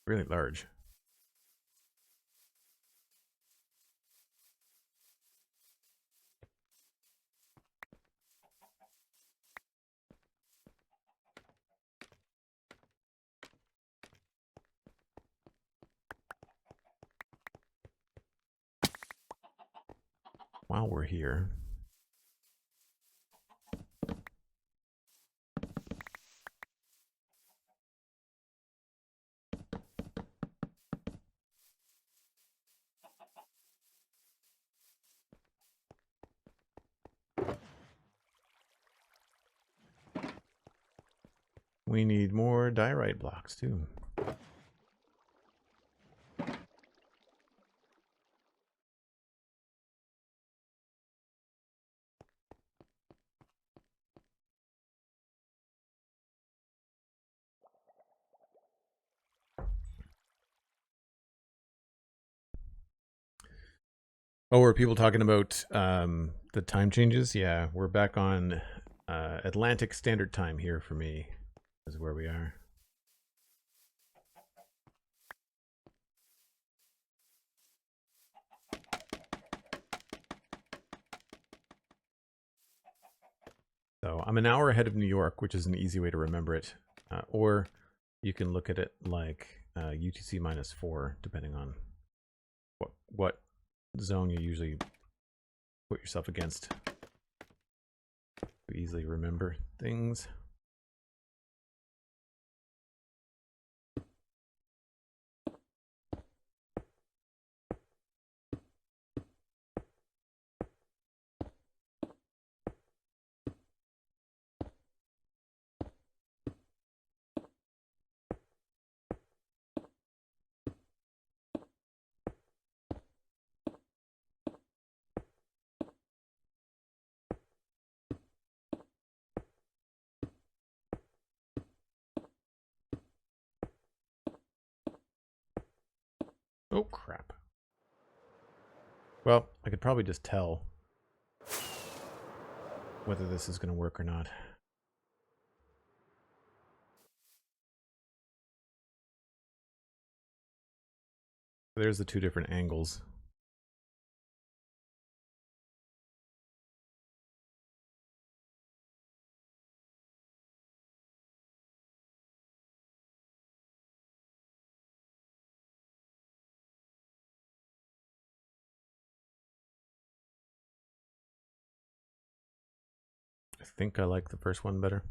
really large. While we're here, we need more diorite blocks too. Oh, are people talking about the time changes? Yeah, we're back on Atlantic Standard Time here for me, is where we are. So I'm an hour ahead of New York, which is an easy way to remember it. Or you can look at it like UTC -4, depending on what zone you usually put yourself against to easily remember things. Oh, crap. Well, I could probably just tell whether this is going to work or not. There's the two different angles. I think I like the first one better.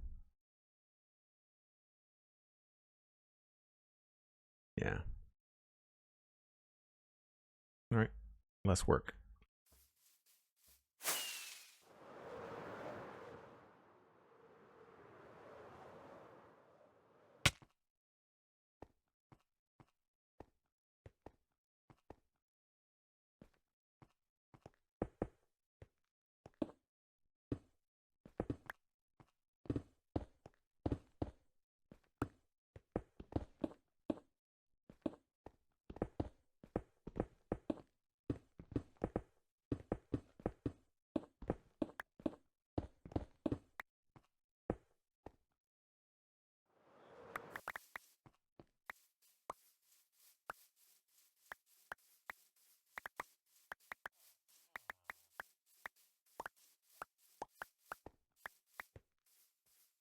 Yeah. All right. Less work.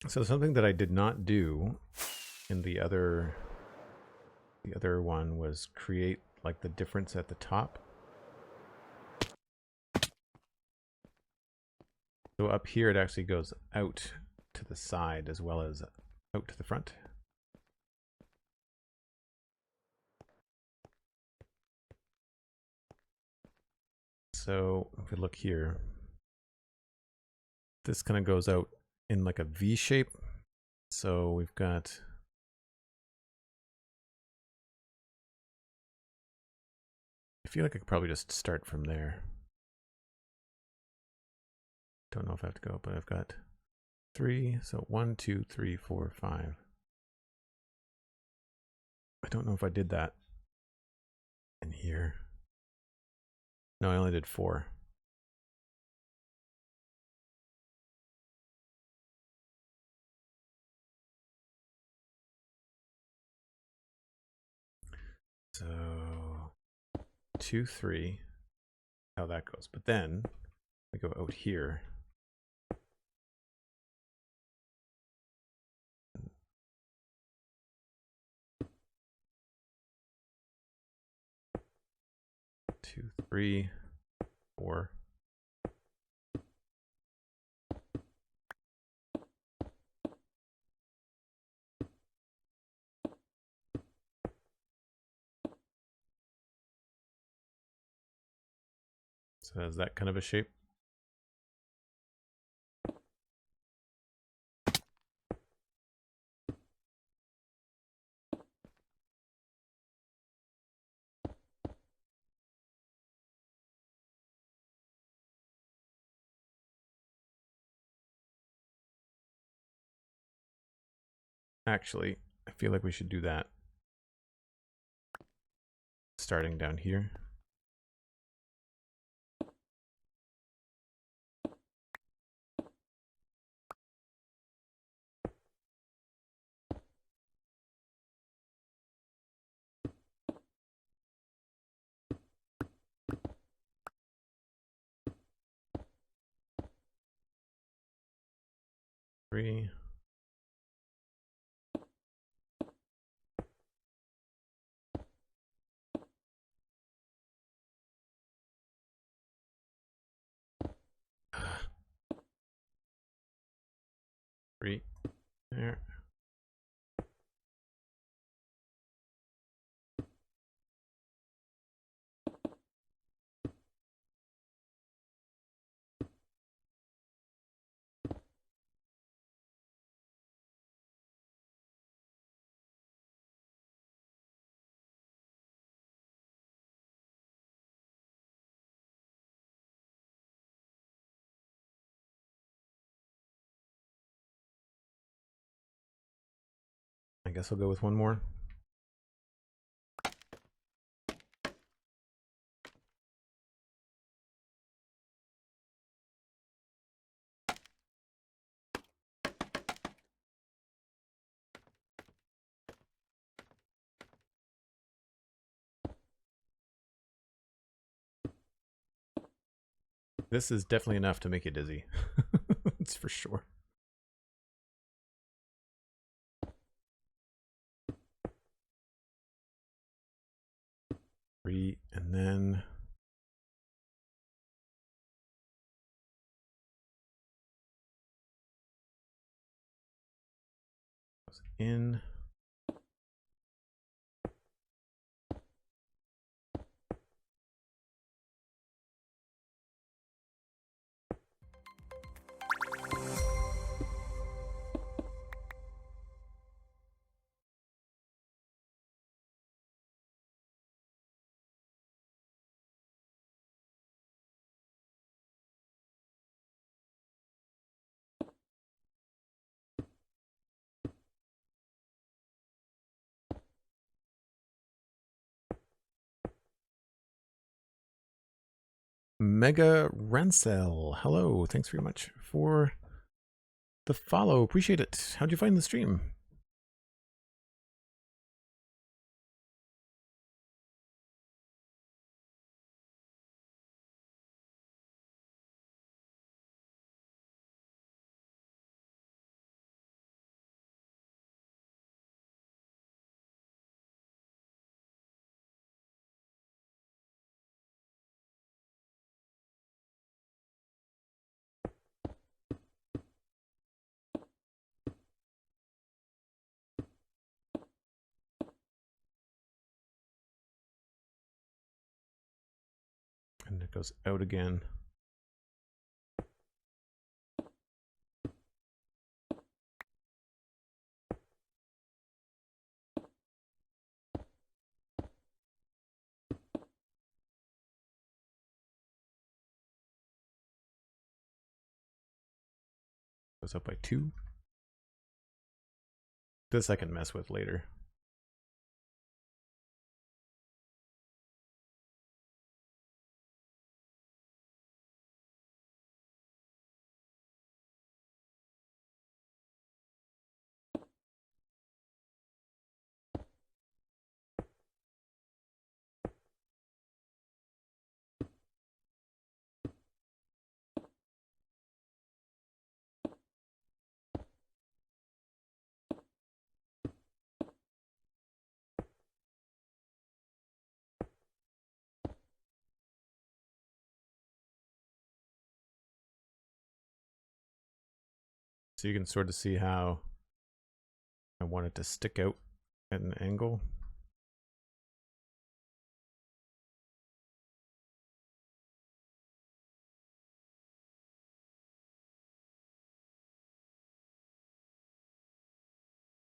So something that I did not do in the other one was create like the difference at the top. So up here it actually goes out to the side as well as out to the front. So if we look here, this kind of goes out in like a V shape. So we've got feel like I could probably just start from there. Don't know if I have to go, but I've got 3. So 1, 2, 3, 4, 5. I don't know if I did that in here. No, I only did 4. So 2, 3, how that goes. But then I go out here. Two, 3, 4. So has that kind of a shape. Actually, I feel like we should do that. Starting down here. Three. Three. There. I guess I'll go with one more. This is definitely enough to make you dizzy. That's for sure. Three, and then goes in. Mega Rancel, hello. Thanks very much for the follow. Appreciate it. How'd you find the stream? And it goes out again. Goes up by 2. This I can mess with later. So you can sort of see how I want it to stick out at an angle.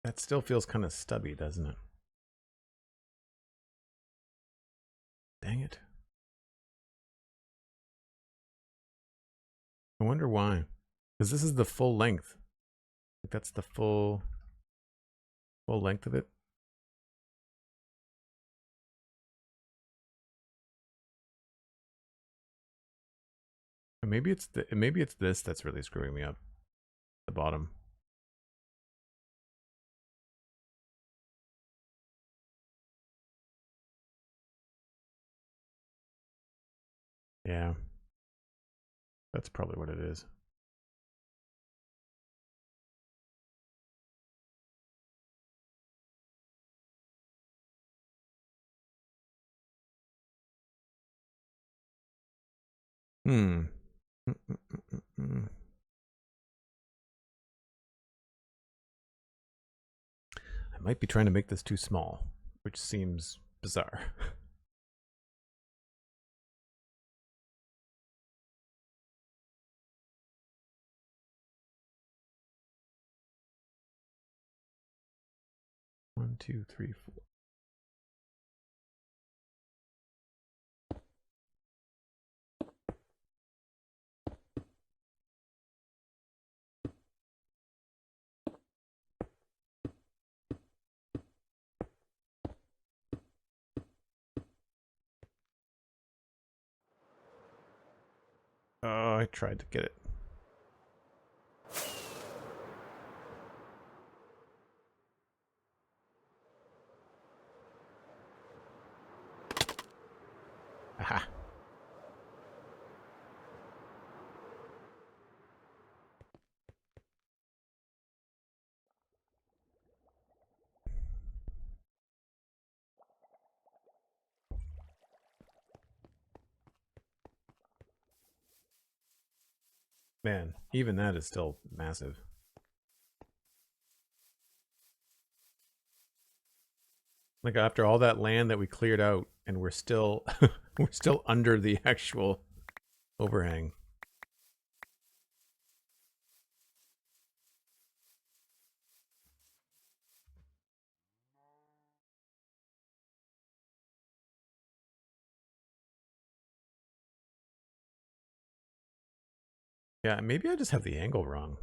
That still feels kind of stubby, doesn't it? Dang it. I wonder why. Because this is the full length. Like that's the full length of it. And maybe it's this that's really screwing me up. The bottom. Yeah. That's probably what it is. I might be trying to make this too small, which seems bizarre. One, two, three, 4. Oh, I tried to get it. Aha. Man, even that is still massive. Like after all that land that we cleared out, and we're still we're still under the actual overhang. Yeah, maybe I just have the angle wrong.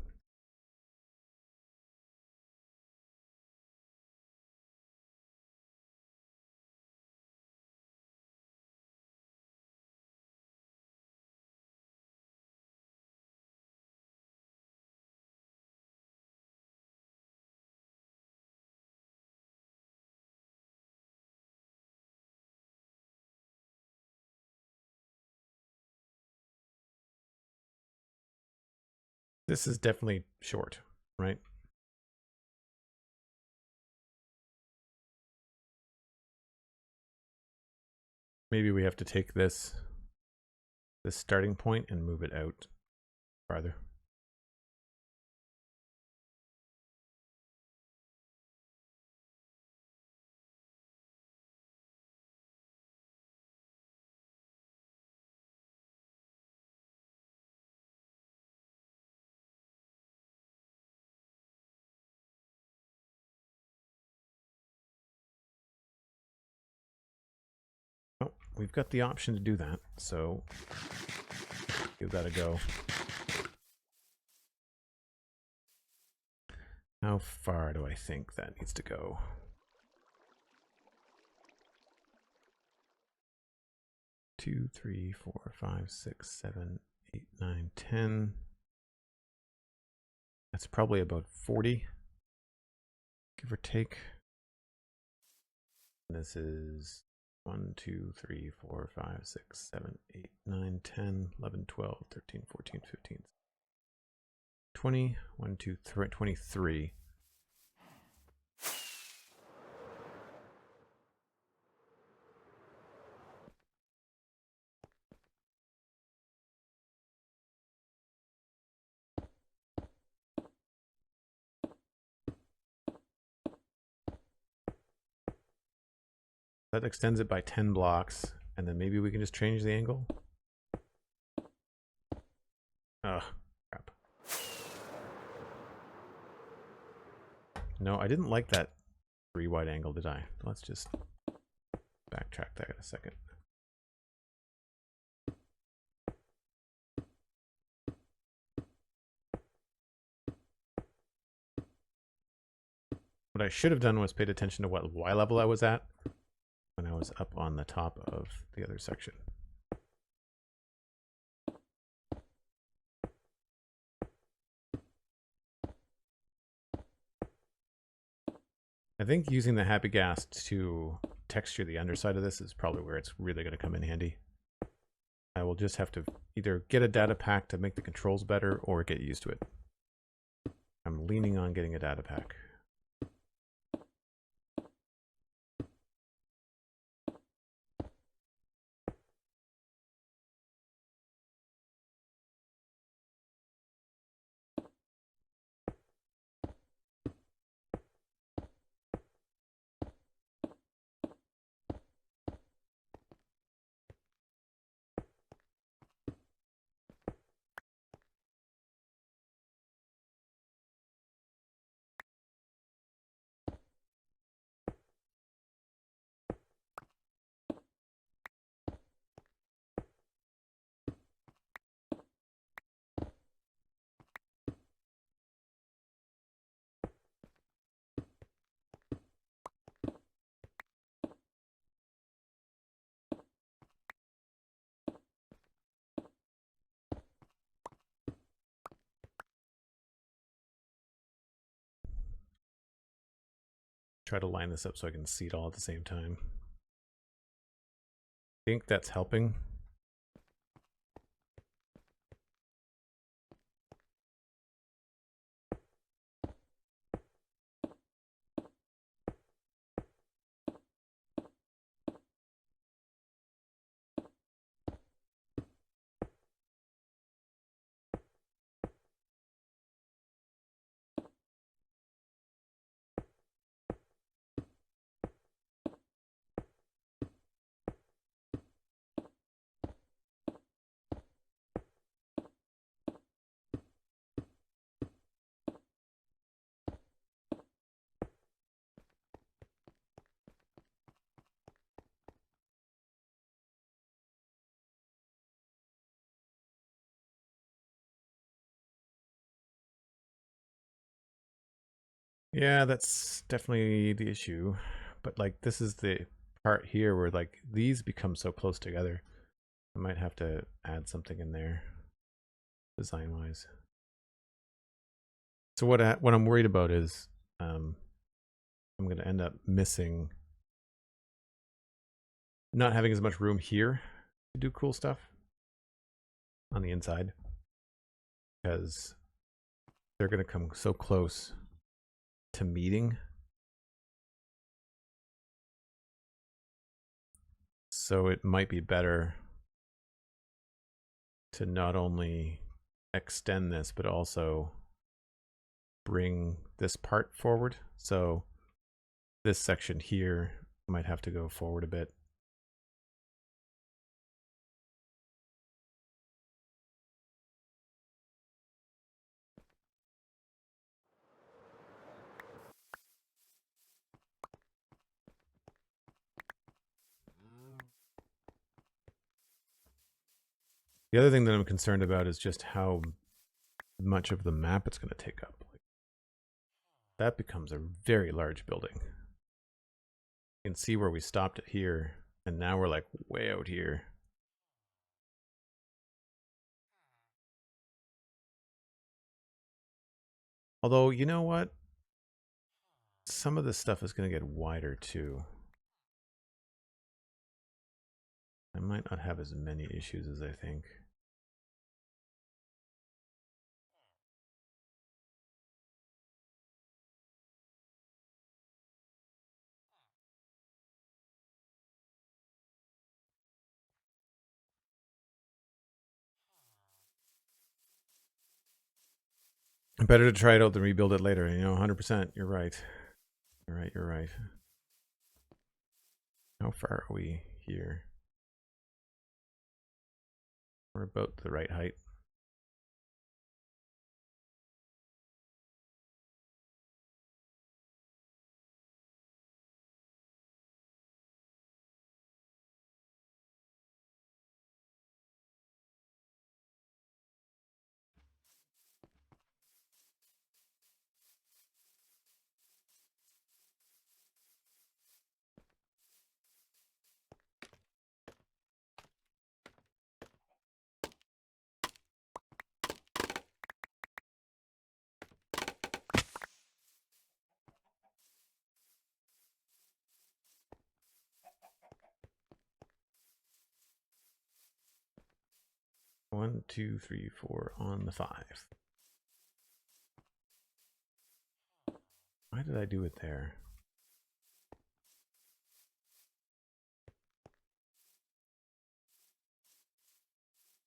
This is definitely short, right? Maybe we have to take this starting point and move it out farther. Oh, we've got the option to do that, so give that a go. How far do I think that needs to go? Two, 3, 4, 5, 6, 7, 8, 9, 10. That's probably about 40, give or take. And this is 1, 2, 3, 4, 5, 6, 7, 8, 9, 10, 11, 12, 13, 14, 15, 20, 1, 2, 3, 23. That extends it by 10 blocks, and then maybe we can just change the angle. Ugh, crap. No, I didn't like that 3 wide angle, did I? Let's just backtrack that in a second. What I should have done was paid attention to what Y level I was at when I was up on the top of the other section. I think using the Happy Gas to texture the underside of this is probably where it's really going to come in handy. I will just have to either get a data pack to make the controls better or get used to it. I'm leaning on getting a data pack. Try to line this up so I can see it all at the same time. I think that's helping. Yeah, that's definitely the issue. But like this is the part here where like these become so close together. I might have to add something in there design wise. So what I'm worried about is I'm going to end up missing, not having as much room here to do cool stuff on the inside, because they're going to come so close to meeting. So it might be better to not only extend this, but also bring this part forward. So this section here might have to go forward a bit. The other thing that I'm concerned about is just how much of the map it's going to take up. that becomes a very large building. You can see where we stopped it here, and now we're like way out here. Although, you know what? Some of this stuff is going to get wider too. I might not have as many issues as I think. Better to try it out than rebuild it later. You know, 100%. You're right. You're right. You're right. How far are we here? We're about the right height. One, two, three, four on the 5. Why did I do it there?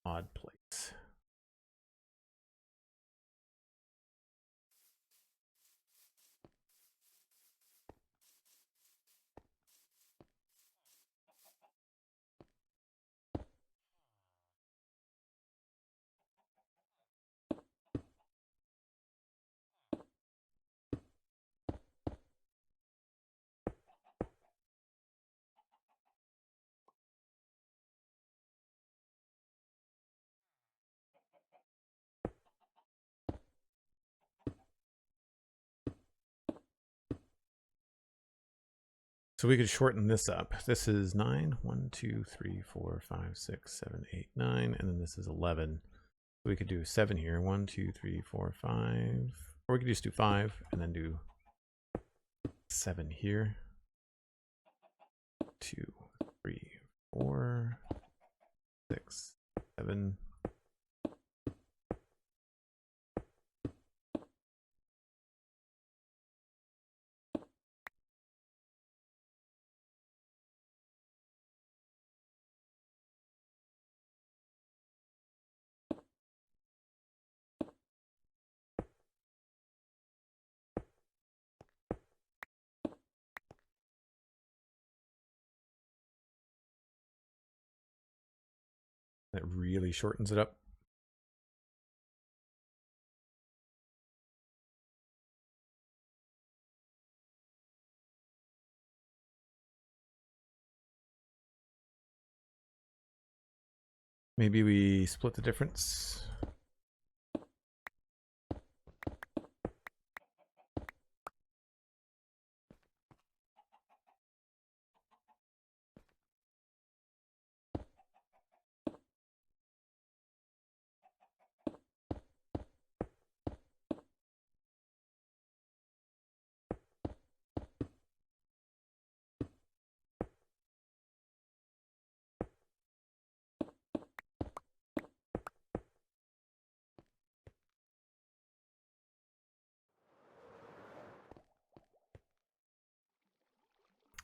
Odd place. So we could shorten this up. This is 9. 1, 2, 3, 4, 5, 6, 7, 8, 9. And then this is 11. So we could do 7 here. 1, 2, 3, 4, 5. Or we could just do 5 and then do 7 here. 2, 3, 4, 6, 7. That really shortens it up. Maybe we split the difference.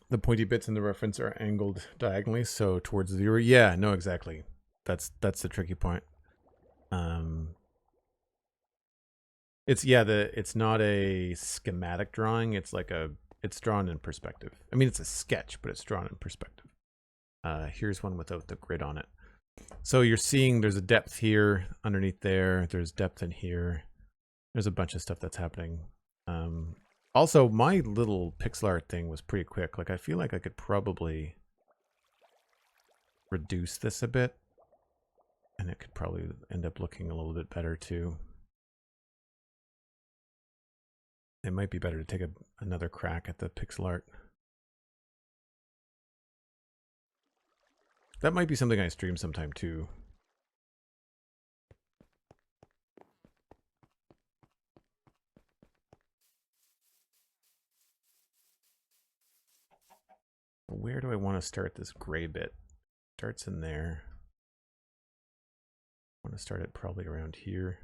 The pointy bits in the reference are angled diagonally, so towards the viewer. Yeah, no, exactly. That's the tricky point. It's it's not a schematic drawing. It's like it's drawn in perspective. I mean, it's a sketch, but it's drawn in perspective. Here's one without the grid on it. So you're seeing there's a depth here underneath there. There's depth in here. There's a bunch of stuff that's happening. Also, my little pixel art thing was pretty quick. Like, I feel like I could probably reduce this a bit, and it could probably end up looking a little bit better too. it might be better to take another crack at the pixel art. That might be something I stream sometime too. Where do I want to start this gray bit? Starts in there. I want to start it probably around here.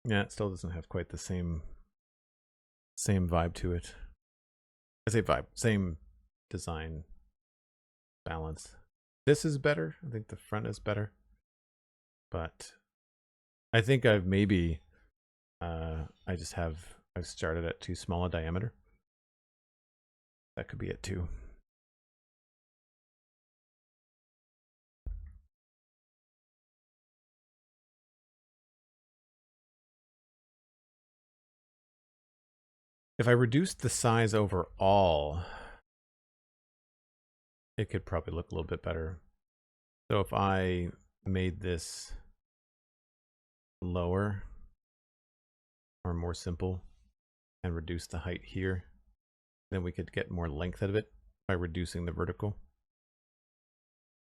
Yeah, it still doesn't have quite the same vibe to it. I say vibe, same design balance. This is better. I think the front is better. But I think I've maybe I've started at too small a diameter. That could be it too. If I reduced the size overall, it could probably look a little bit better. So if I made this lower or more simple and reduce the height here, then we could get more length out of it by reducing the vertical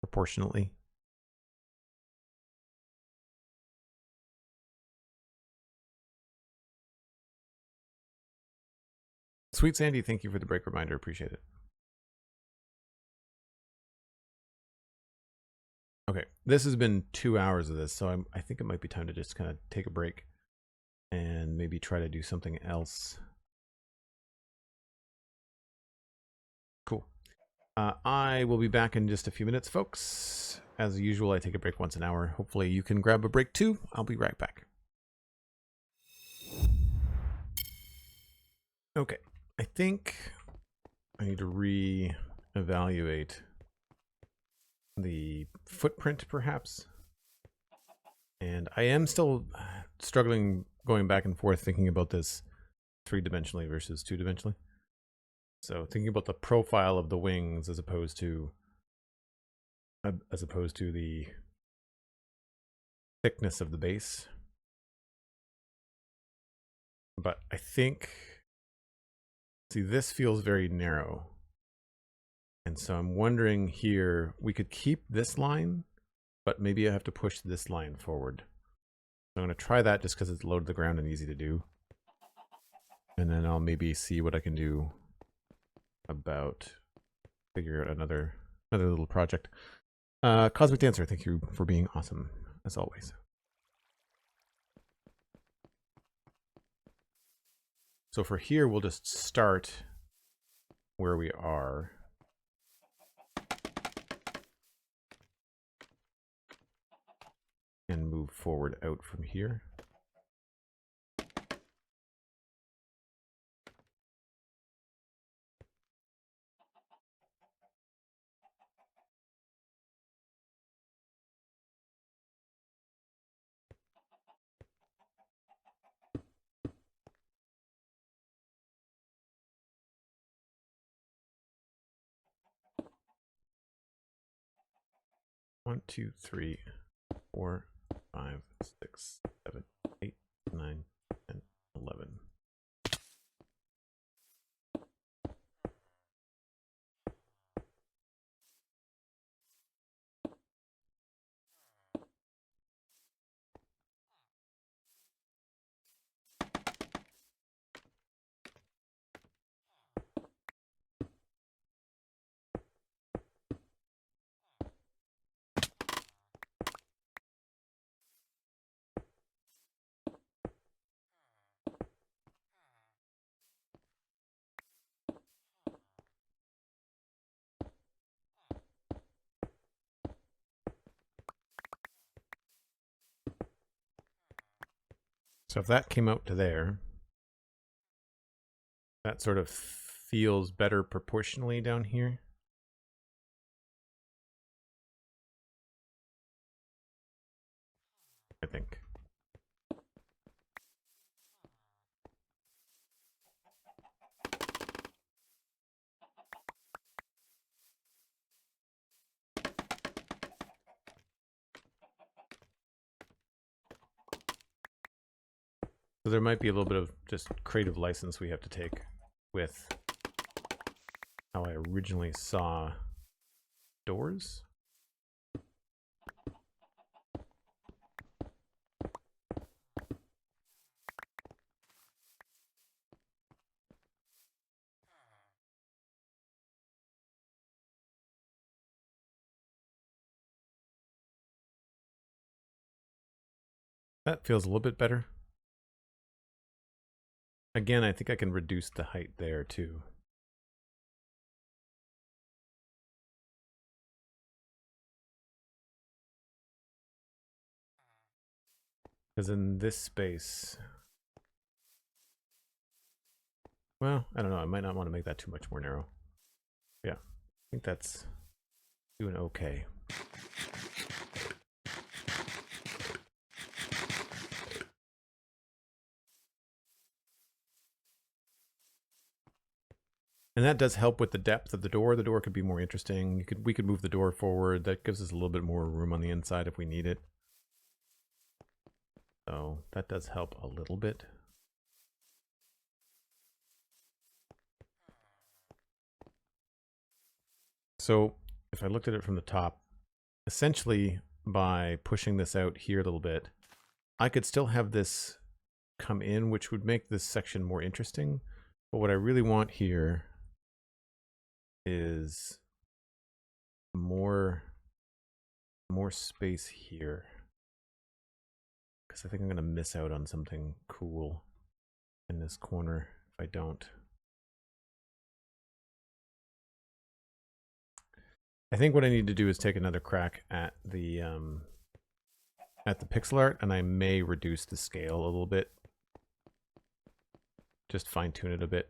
proportionately. SweetSandi, thank you for the break reminder. Appreciate it. Okay, this has been 2 hours of this, so I think it might be time to just kind of take a break and maybe try to do something else. Cool. I will be back in just a few minutes, folks. As usual, I take a break once an hour. Hopefully you can grab a break too. I'll be right back. Okay, I think I need to re-evaluate the footprint perhaps. And I am still struggling going back and forth thinking about this 3-dimensionally versus 2-dimensionally. So thinking about the profile of the wings as opposed to the thickness of the base. But I think, see, this feels very narrow. And so I'm wondering here, we could keep this line, but maybe I have to push this line forward. So I'm going to try that just because it's low to the ground and easy to do. And then I'll maybe see what I can do about figure out another little project. Cosmic Dancer, thank you for being awesome, as always. So for here, we'll just start where we are. And move forward out from here. One, 2, 3, 4, 5, 6, 7, 8, 9, 10, 11. So if that came out to there, that sort of feels better proportionally down here. I think. So there might be a little bit of just creative license we have to take with how I originally saw doors. That feels a little bit better. Again, I think I can reduce the height there too. Because in this space, well, I don't know. I might not want to make that too much more narrow. Yeah, I think that's doing okay. And that does help with the depth of the door. The door could be more interesting. We could move the door forward. That gives us a little bit more room on the inside if we need it. So that does help a little bit. So if I looked at it from the top, essentially by pushing this out here a little bit, I could still have this come in, which would make this section more interesting. But what I really want here is more space here. Because I think I'm going to miss out on something cool in this corner if I don't. I think what I need to do is take another crack at the pixel art, and I may reduce the scale a little bit. Just fine tune it a bit.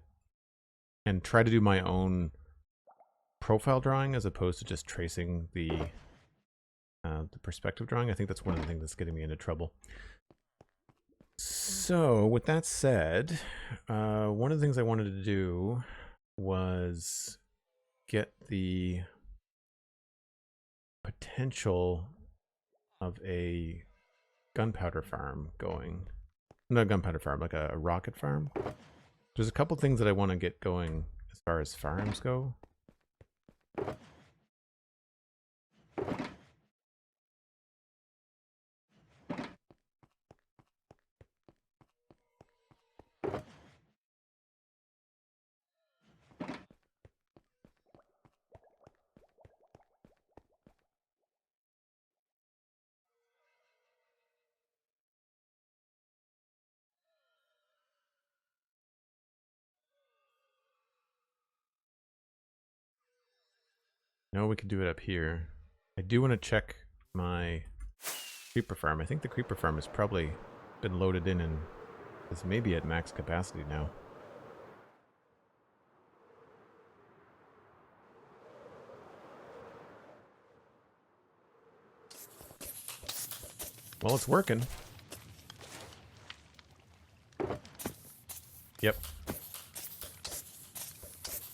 And try to do my own profile drawing as opposed to just tracing the perspective drawing. I think that's one of the things that's getting me into trouble. So with that said, one of the things I wanted to do was get the potential of a gunpowder farm going. Not a gunpowder farm, like a rocket farm. There's a couple things that I want to get going as far as farms go. No, we could do it up here. I do want to check my creeper farm. I think the creeper farm has probably been loaded in and is maybe at max capacity now. Well, it's working. Yep.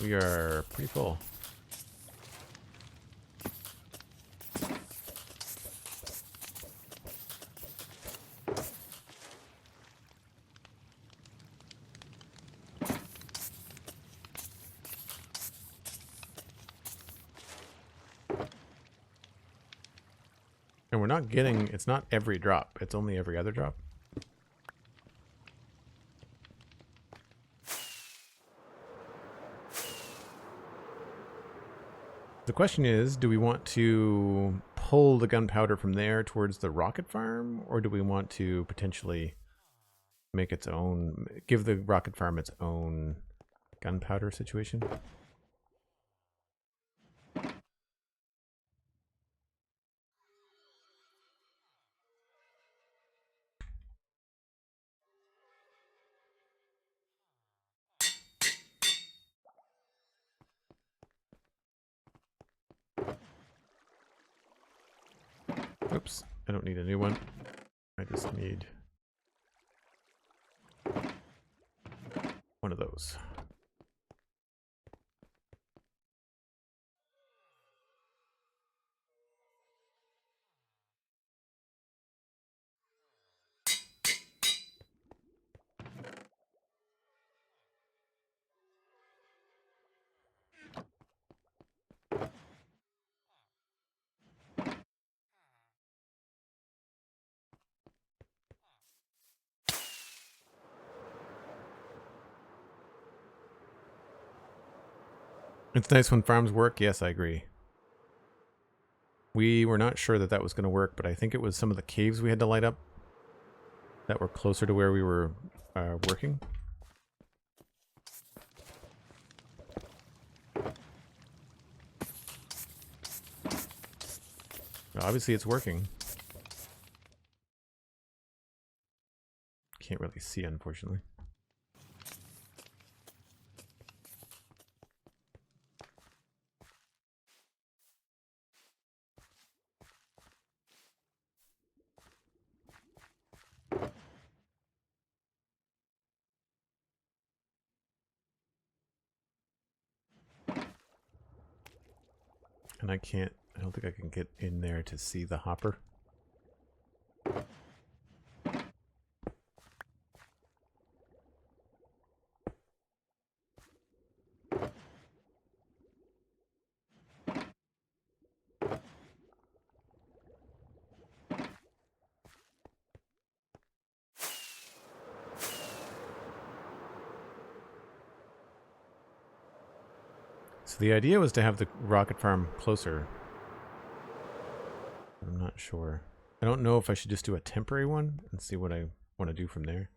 We are pretty full. And we're not getting, it's not every drop. It's only every other drop. The question is, do we want to pull the gunpowder from there towards the rocket farm? Or do we want to potentially make its own, give the rocket farm its own gunpowder situation? Oops, I don't need a new one. I just need one of those. It's nice when farms work. Yes, I agree. We were not sure that that was going to work, but I think it was some of the caves we had to light up that were closer to where we were working. Obviously it's working. Can't really see, unfortunately. And I don't think I can get in there to see the hopper. So the idea was to have the rocket farm closer. I'm not sure. I don't know if I should just do a temporary one and see what I want to do from there.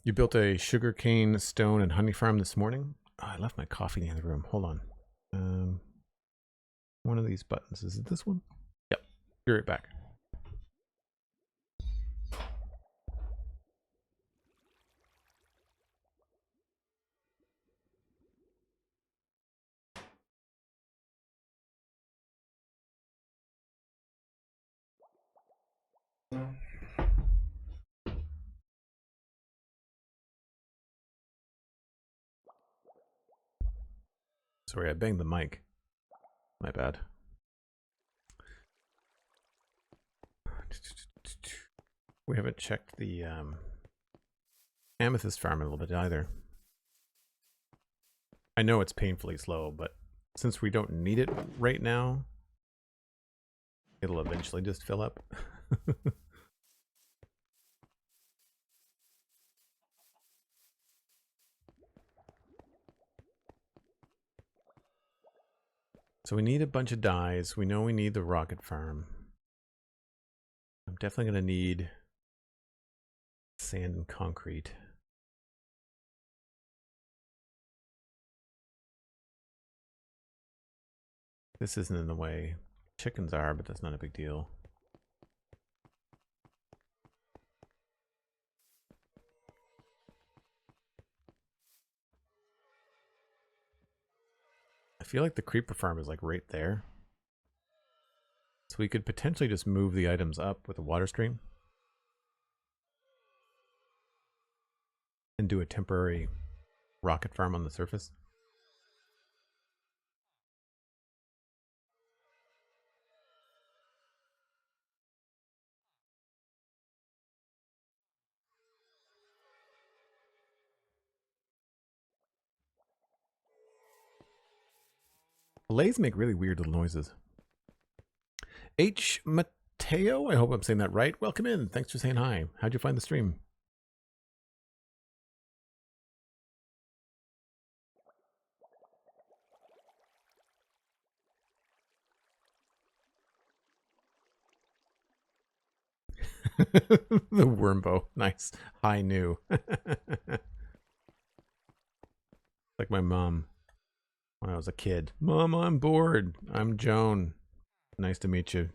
You built a sugarcane, stone, and honey farm this morning? Oh, I left my coffee in the other room. Hold on. One of these buttons. Is it this one? Yep. Be right back. Sorry, I banged the mic. My bad. We haven't checked the amethyst farm a little bit either. I know it's painfully slow, but since we don't need it right now, it'll eventually just fill up. So we need a bunch of dyes. We know we need the rocket farm. I'm definitely going to need sand and concrete. This isn't in the way. Chickens are, but that's not a big deal. I feel like the creeper farm is like right there. So we could potentially just move the items up with a water stream. And do a temporary rocket farm on the surface. Blaze make really weird little noises. H. Mateo, I hope I'm saying that right. Welcome in. Thanks for saying hi. How'd you find the stream? The Wormbow. Nice. High new. Like my mom when I was a kid. Mom, I'm bored. I'm Joan. Nice to meet you.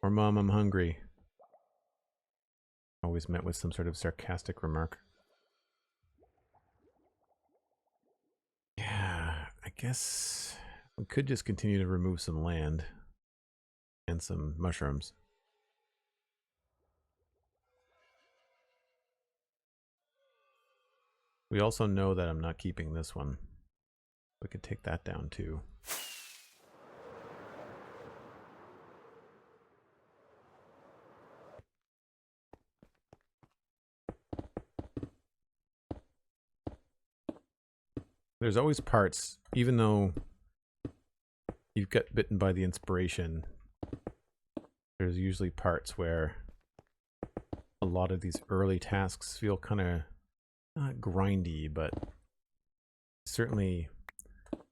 Or Mom, I'm hungry. Always met with some sort of sarcastic remark. Yeah, I guess we could just continue to remove some land and some mushrooms. We also know that I'm not keeping this one. We could take that down too. There's always parts, even though you've got bitten by the inspiration, there's usually parts where a lot of these early tasks feel kind of not grindy, but certainly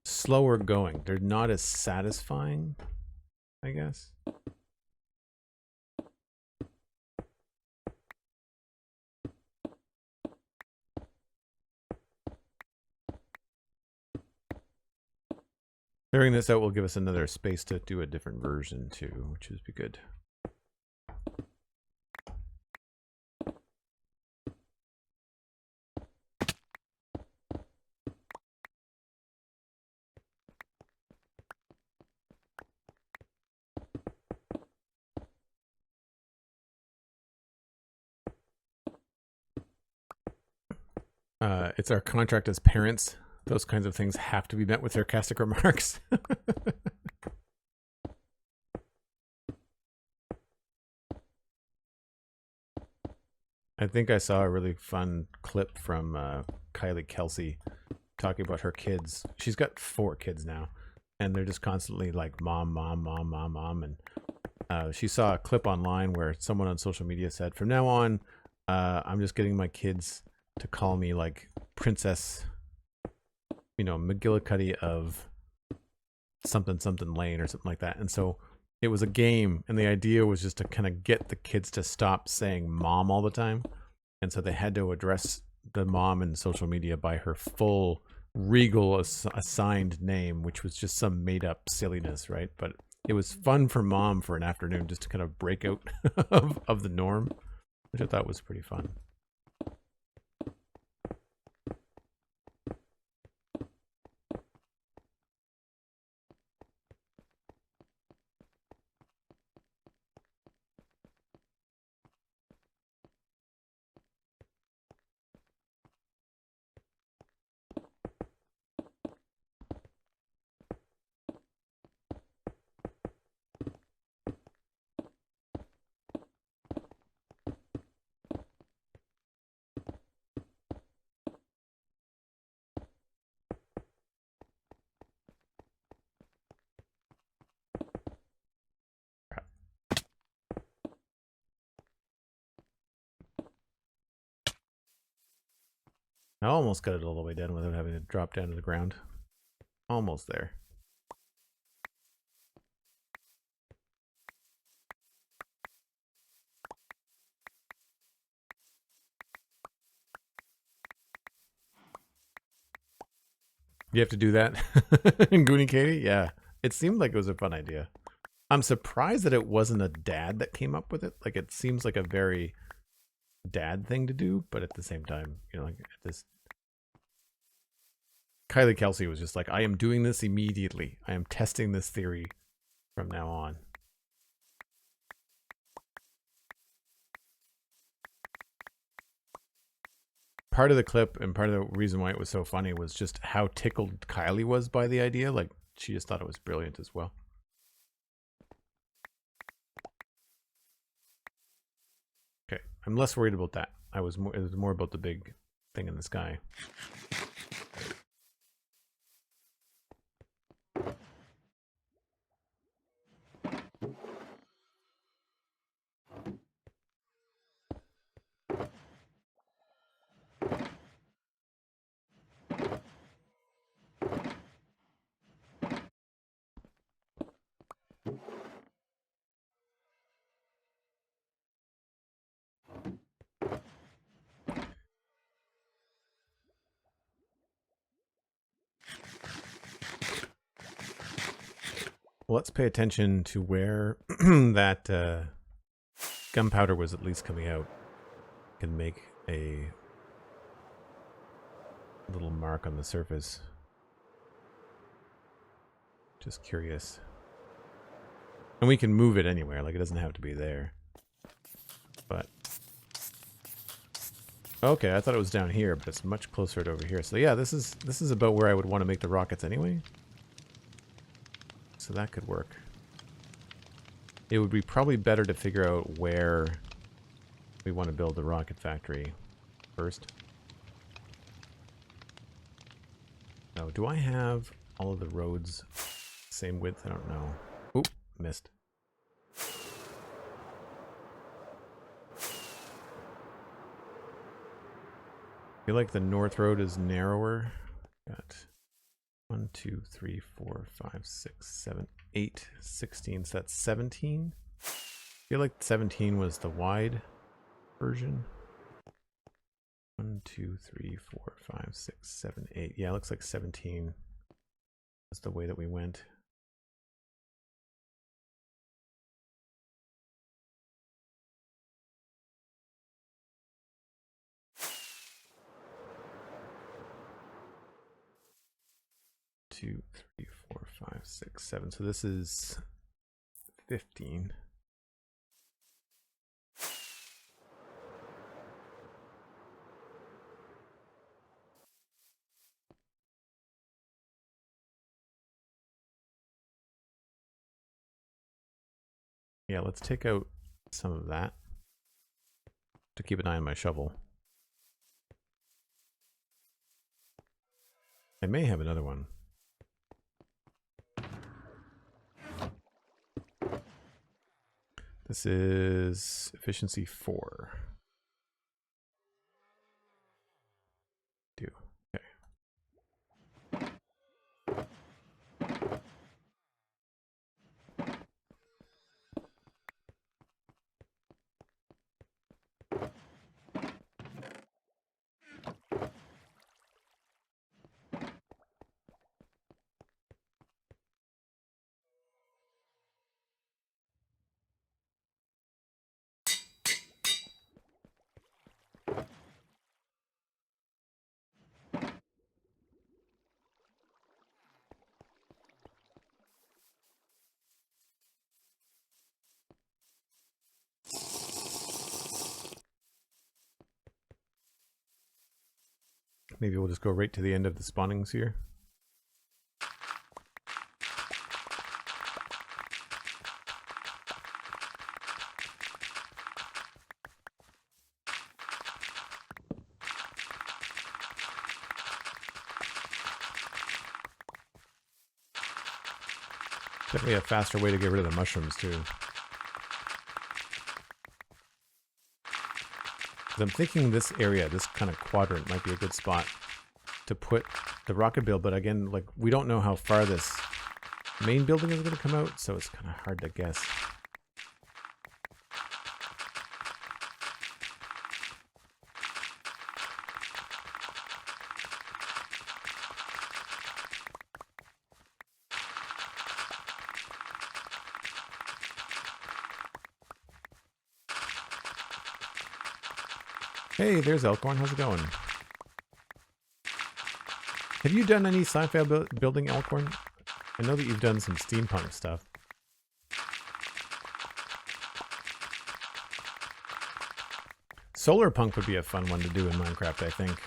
slower going. They're not as satisfying, I guess. Clearing this out will give us another space to do a different version too, which would be good. It's our contract as parents. Those kinds of things have to be met with sarcastic remarks. I think I saw a really fun clip from Kylie Kelsey talking about her kids. She's got 4 kids now, and they're just constantly like, mom, mom, mom, mom, mom. And she saw a clip online where someone on social media said, from now on, I'm just getting my kids to call me like Princess, you know, McGillicuddy of something something lane or something like that. And so it was a game, and the idea was just to kind of get the kids to stop saying mom all the time. And so they had to address the mom in social media by her full regal assigned name, which was just some made up silliness, right? But it was fun for mom for an afternoon just to kind of break out of the norm, which I thought was pretty fun. I almost got it all the way down without having to drop down to the ground. Almost there. You have to do that in Goonie Katie? Yeah. It seemed like it was a fun idea. I'm surprised that it wasn't a dad that came up with it. Like, it seems like a very dad thing to do, but at the same time, you know, like this. Kylie Kelsey was just like, I am doing this immediately. I am testing this theory from now on. Part of the clip and part of the reason why it was so funny was just how tickled Kylie was by the idea. Like, she just thought it was brilliant as well. Okay, I'm less worried about that. It was more about the big thing in the sky. Well, let's pay attention to where that gunpowder was at least coming out. Can make a little mark on the surface. Just curious. And we can move it anywhere, like it doesn't have to be there. But okay, I thought it was down here, but it's much closer to over here. So yeah, this is about where I would want to make the rockets anyway. So that could work. It would be probably better to figure out where we want to build the rocket factory first. Now, do I have all of the roads same width? I don't know. Oop, missed. I feel like the north road is narrower. Got 1, 2, 3, 4, 5, 6, 7, 8, 16. So that's 17. I feel like 17 was the wide version. 1, 2, 3, 4, 5, 6, 7, 8. Yeah, it looks like 17 was the way that we went. Two, 3, 4, 5, 6, 7. So this is 15. Yeah, let's take out some of that to keep an eye on my shovel. I may have another one. This is efficiency 4. Do. Okay. Maybe we'll just go right to the end of the spawnings here. Definitely a faster way to get rid of the mushrooms too. I'm thinking this area, this kind of quadrant, might be a good spot to put the rocket build. But again, like, we don't know how far this main building is going to come out, so it's kind of hard to guess. Hey, there's Elkhorn. How's it going? Have you done any sci-fi building, Elkhorn? I know that you've done some steampunk stuff. Solar punk would be a fun one to do in Minecraft, I think.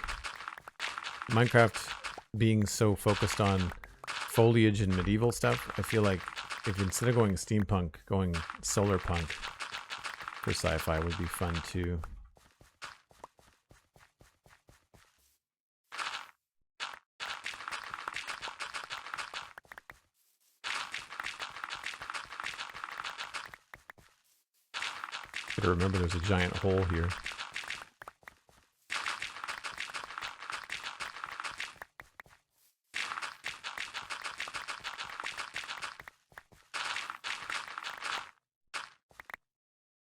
Minecraft being so focused on foliage and medieval stuff, I feel like if instead of going steampunk, going solar punk for sci-fi would be fun too. Gotta remember there's a giant hole here.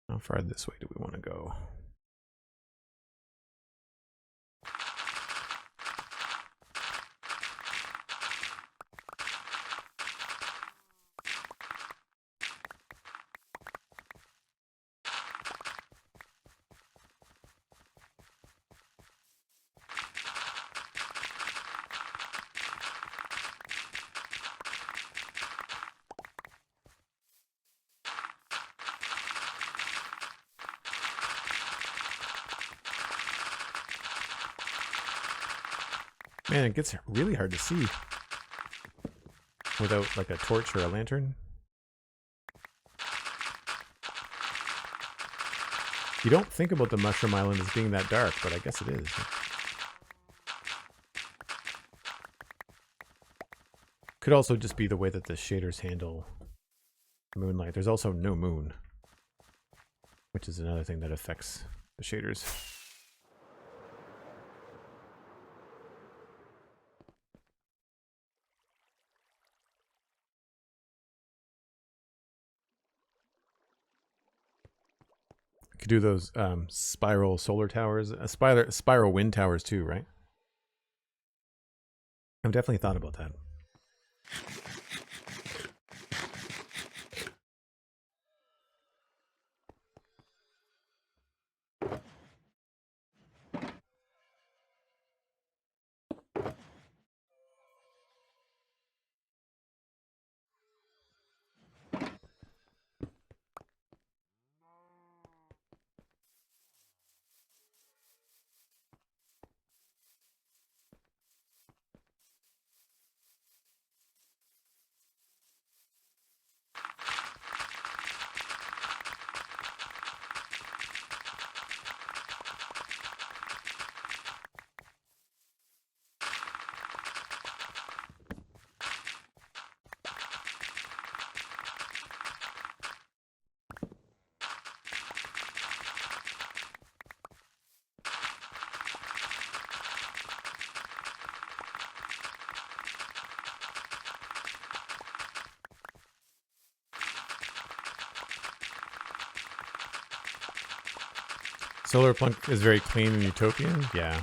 How far this way do we want to go? Man, it gets really hard to see without like a torch or a lantern. You don't think about the Mushroom Island as being that dark, but I guess it is. Could also just be the way that the shaders handle moonlight. There's also no moon, which is another thing that affects the shaders. Could do those spiral solar towers, spiral wind towers too, right? I've definitely thought about that. Solarpunk is very clean and utopian, yeah.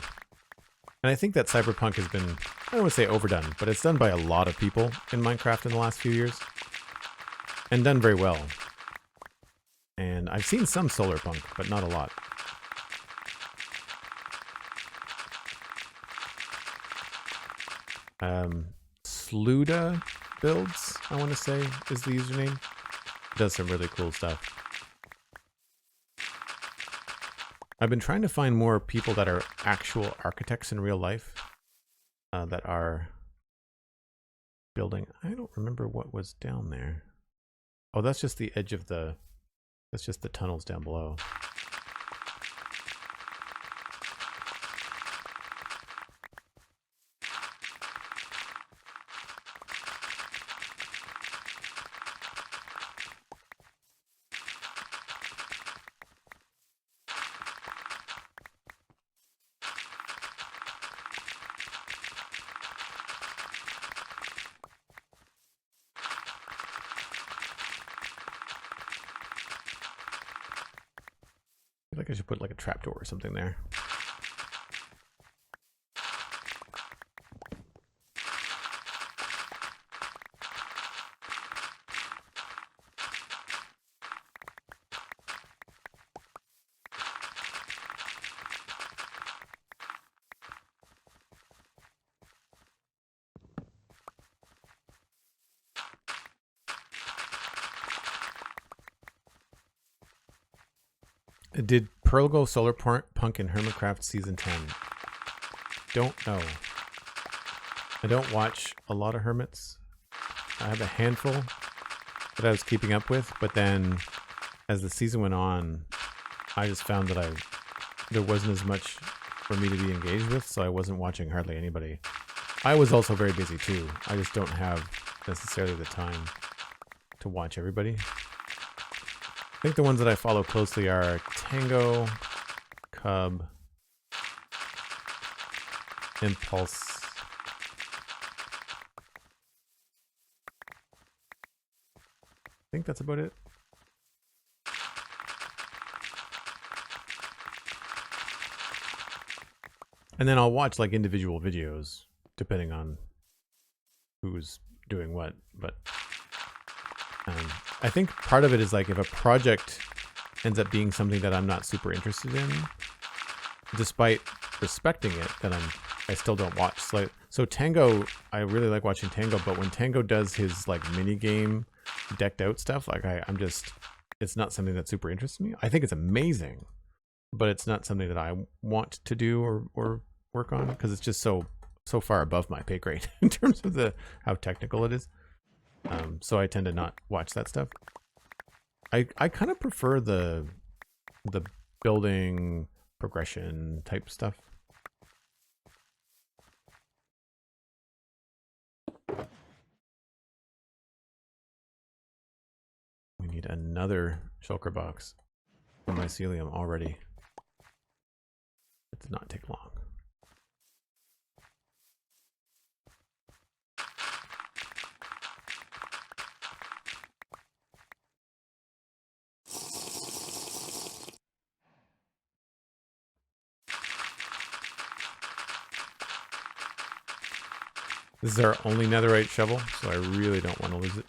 And I think that Cyberpunk has been, I don't want to say overdone, but it's done by a lot of people in Minecraft in the last few years. And done very well. And I've seen some Solarpunk, but not a lot. Sluda Builds, I want to say, is the username. Does some really cool stuff. I've been trying to find more people that are actual architects in real life that are building. I don't remember what was down there. Oh, that's just the edge of the, that's just the tunnels down below. I feel like I should put like a trapdoor or something there. Did Pearl go Solarpunk in Hermitcraft Season 10? Don't know. I don't watch a lot of Hermits. I have a handful that I was keeping up with, but then as the season went on, I just found that there wasn't as much for me to be engaged with, so I wasn't watching hardly anybody. I was also very busy too. I just don't have necessarily the time to watch everybody. I think the ones that I follow closely are Tango, Cub, Impulse. I think that's about it. And then I'll watch like individual videos depending on who's doing what, but I think part of it is like if a project ends up being something that I'm not super interested in, despite respecting it, then I still don't watch. So Tango, I really like watching Tango, but when Tango does his like mini game decked out stuff, like it's not something that super interests me. I think it's amazing, but it's not something that I want to do or work on because it's just so so far above my pay grade in terms of how technical it is. So I tend to not watch that stuff. I kind of prefer the building progression type stuff. We need another shulker box for mycelium already. It did not take long. This is our only netherite shovel, so I really don't want to lose it.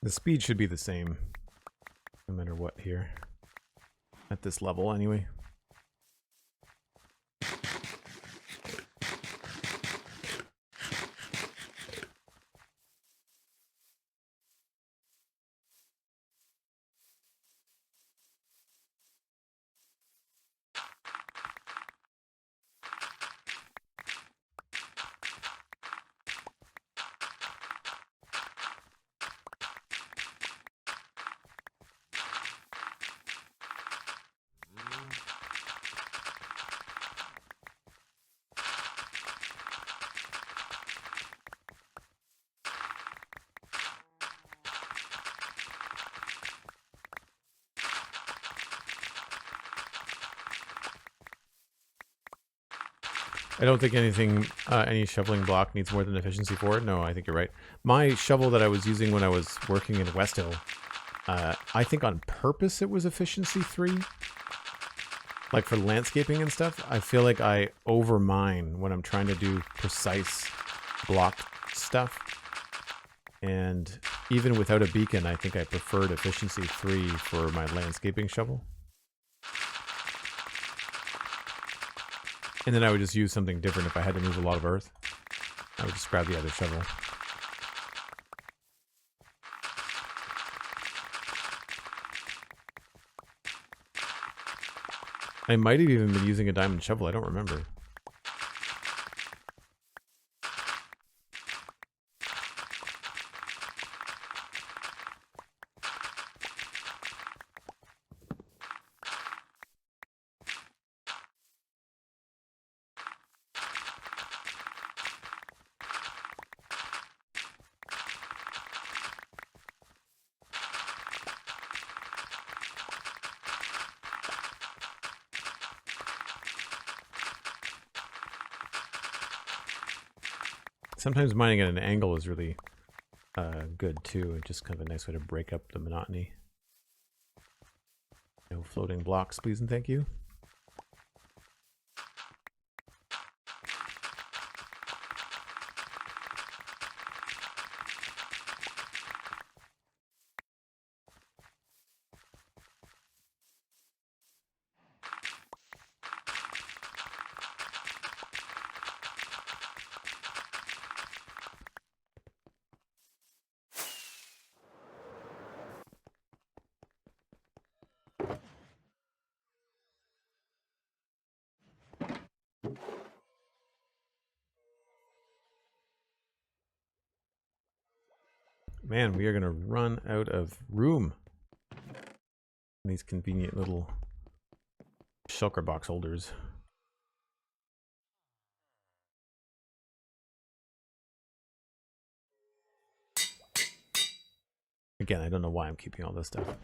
The speed should be the same, no matter what here. At this level, anyway. I don't think any shoveling block needs more than efficiency 4. No, I think you're right. My shovel that I was using when I was working in West Hill, I think on purpose it was efficiency 3. Like for landscaping and stuff, I feel like I overmine when I'm trying to do precise block stuff. And even without a beacon, I think I preferred efficiency 3 for my landscaping shovel. And then I would just use something different if I had to move a lot of earth. I would just grab the other shovel. I might have even been using a diamond shovel, I don't remember. Sometimes mining at an angle is really good too. It's just kind of a nice way to break up the monotony. No floating blocks, please and thank you. Man, we are going to run out of room in these convenient little shulker box holders. Again, I don't know why I'm keeping all this stuff.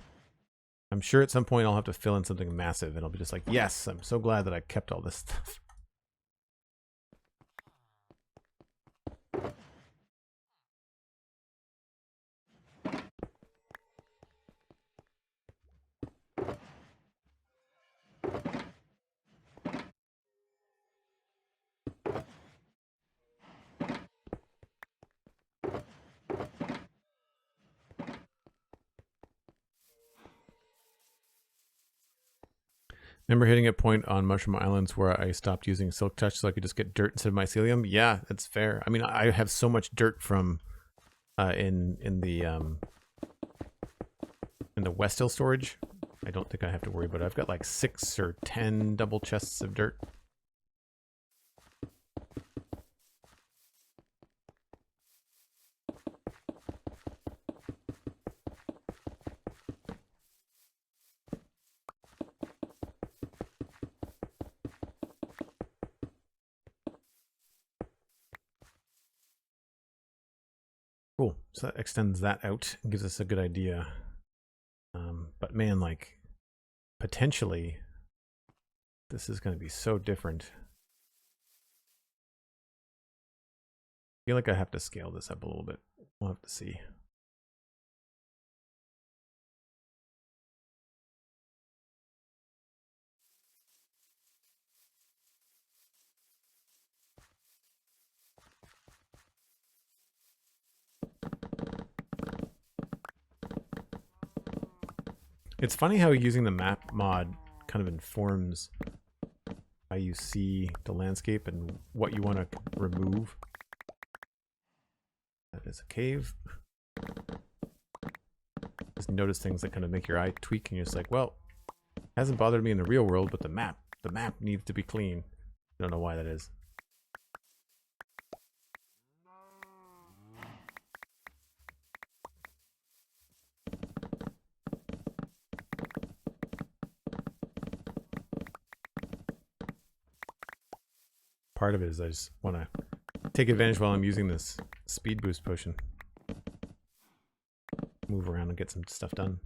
I'm sure at some point I'll have to fill in something massive and I'll be just like, yes, I'm so glad that I kept all this stuff. Remember hitting a point on Mushroom Islands where I stopped using Silk Touch so I could just get dirt instead of mycelium? Yeah, that's fair. I mean, I have so much dirt from in the West Hill storage. I don't think I have to worry about it. I've got like 6 or 10 double chests of dirt. Cool. So that extends that out and gives us a good idea. But man, like, potentially, this is going to be so different. I feel like I have to scale this up a little bit. We'll have to see. It's funny how using the map mod kind of informs how you see the landscape and what you want to remove. That is a cave. Just notice things that kind of make your eye tweak and you're just like, well, it hasn't bothered me in the real world, but the map needs to be clean. I don't know why that is. Part of it is I just want to take advantage while I'm using this speed boost potion. Move around and get some stuff done.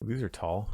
These are tall.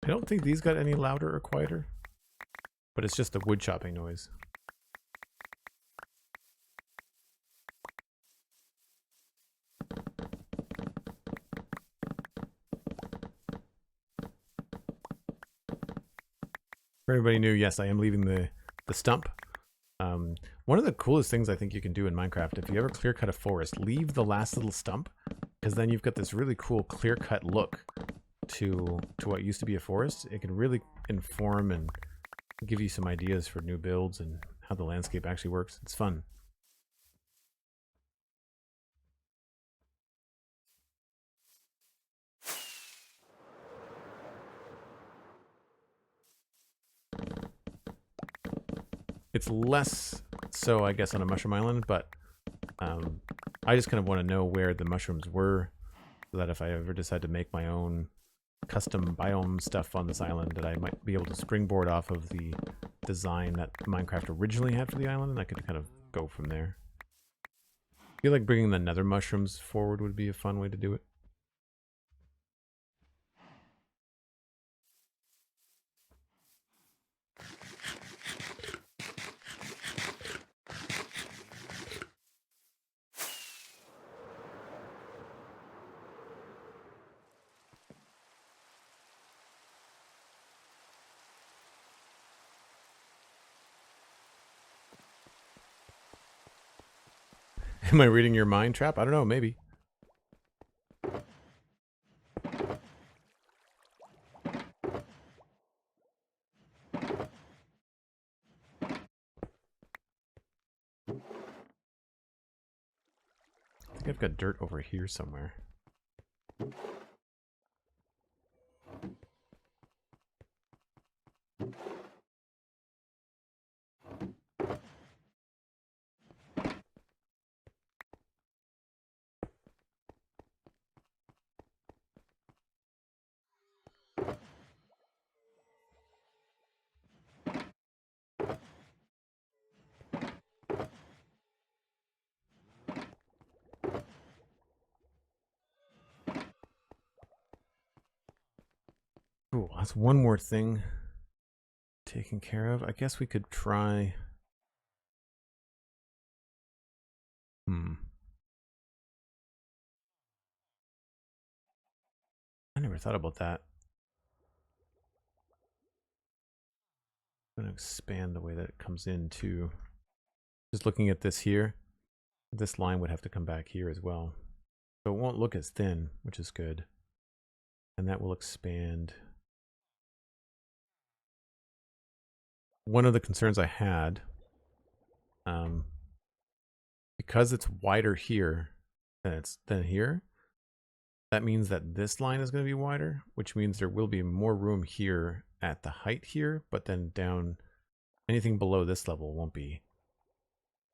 I don't think these got any louder or quieter, but it's just the wood chopping noise. For everybody new, yes, I am leaving the stump. One of the coolest things I think you can do in Minecraft, if you ever clear cut a forest, leave the last little stump, because then you've got this really cool clear cut look to what used to be a forest. It can really inform and give you some ideas for new builds and how the landscape actually works. It's fun. It's less so, I guess, on a mushroom island, but I just kind of want to know where the mushrooms were, so that if I ever decide to make my own custom biome stuff on this island, that I might be able to springboard off of the design that Minecraft originally had for the island, and I could kind of go from there. I feel like bringing the nether mushrooms forward would be a fun way to do it. Am I reading your mind, Trap? I don't know, maybe. I think I've got dirt over here somewhere. Cool. That's one more thing taken care of. I guess we could try. I never thought about that. I'm going to expand the way that it comes in too. Just looking at this here, this line would have to come back here as well. So it won't look as thin, which is good. And that will expand. One of the concerns I had, because it's wider here than here, that means that this line is going to be wider, which means there will be more room here at the height here, but then down, anything below this level won't be.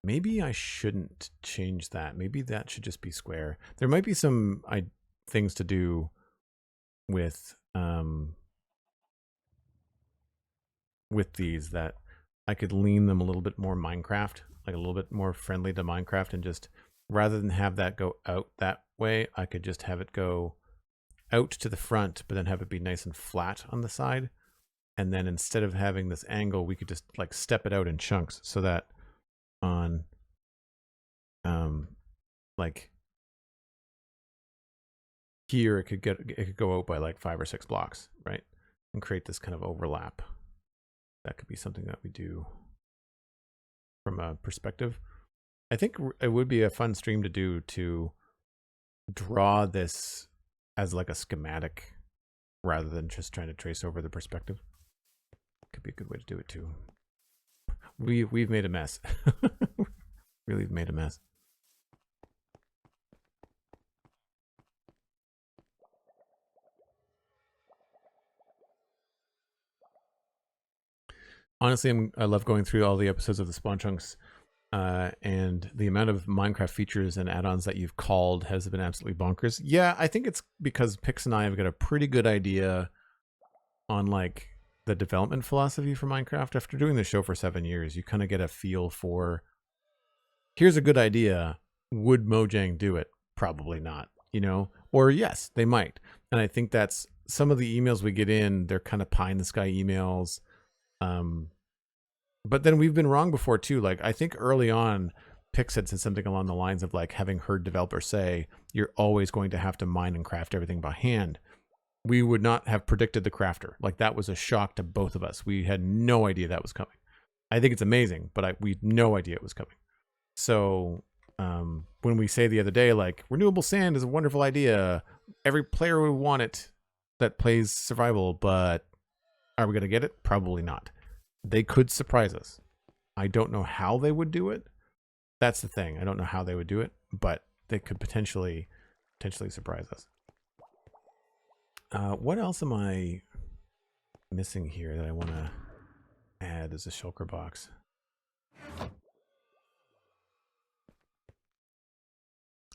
Maybe I shouldn't change that. Maybe that should just be square. There might be some things to do with these that I could lean them a little bit more Minecraft, like a little bit more friendly to Minecraft, and just rather than have that go out that way, I could just have it go out to the front, but then have it be nice and flat on the side. And then instead of having this angle, we could just like step it out in chunks so that on like here it could go out by like 5 or 6 blocks, right? And create this kind of overlap. That could be something that we do from a perspective. I think it would be a fun stream to do, to draw this as like a schematic rather than just trying to trace over the perspective. Could be a good way to do it too. We've made a mess. Really made a mess. Honestly, I love going through all the episodes of the Spawn Chunks, and the amount of Minecraft features and add-ons that you've called has been absolutely bonkers. Yeah, I think it's because Pix and I have got a pretty good idea on like the development philosophy for Minecraft. After doing the show for 7 years, you kind of get a feel for, here's a good idea. Would Mojang do it? Probably not, you know? Or yes, they might. And I think that's some of the emails we get in, they're kind of pie in the sky emails. But then we've been wrong before too. Like I think early on, Pix had said something along the lines of like having heard developers say, you're always going to have to mine and craft everything by hand. We would not have predicted the crafter. Like that was a shock to both of us. We had no idea that was coming. I think it's amazing, but we had no idea it was coming. So when we say the other day, like renewable sand is a wonderful idea, every player would want it that plays survival, but are we going to get it? Probably not. They could surprise us. I don't know how they would do it. That's the thing. I don't know how they would do it, but they could potentially surprise us. What else am I missing here that I want to add as a shulker box?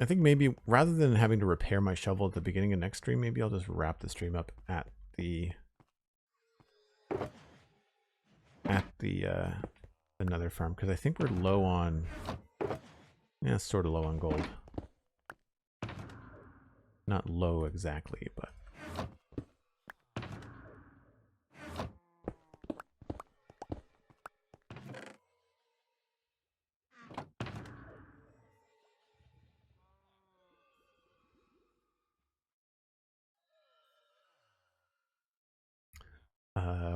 I think maybe rather than having to repair my shovel at the beginning of next stream, maybe I'll just wrap the stream up at the another farm, because I think we're low on, yeah, sort of low on gold. Not low exactly, but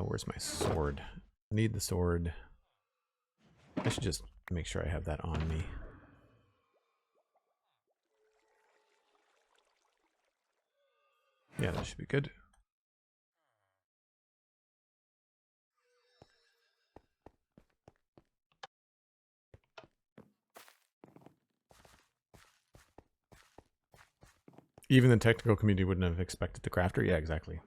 where's my sword? I need the sword. I should just make sure I have that on me. Yeah, that should be good. Even the technical community wouldn't have expected the crafter. Yeah, exactly.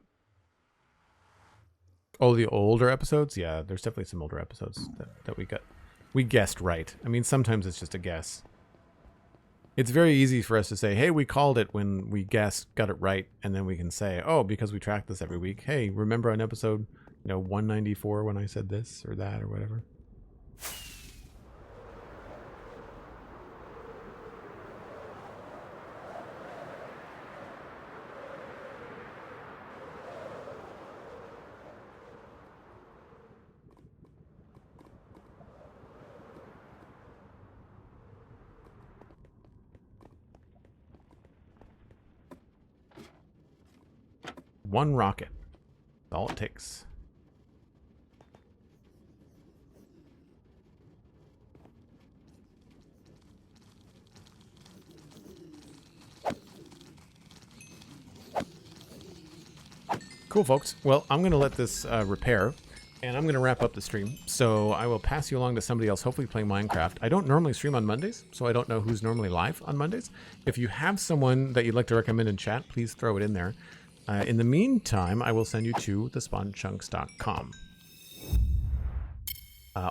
Oh, the older episodes? Yeah, there's definitely some older episodes that we guessed right. I mean, sometimes it's just a guess. It's very easy for us to say, hey, we called it when we got it right, and then we can say, oh, because we track this every week, hey, remember on episode 194 when I said this or that or whatever? One rocket. That's all it takes. Cool, folks. Well, I'm going to let this repair, and I'm going to wrap up the stream. So I will pass you along to somebody else, hopefully playing Minecraft. I don't normally stream on Mondays, so I don't know who's normally live on Mondays. If you have someone that you'd like to recommend in chat, please throw it in there. In the meantime, I will send you to thespawnchunks.com.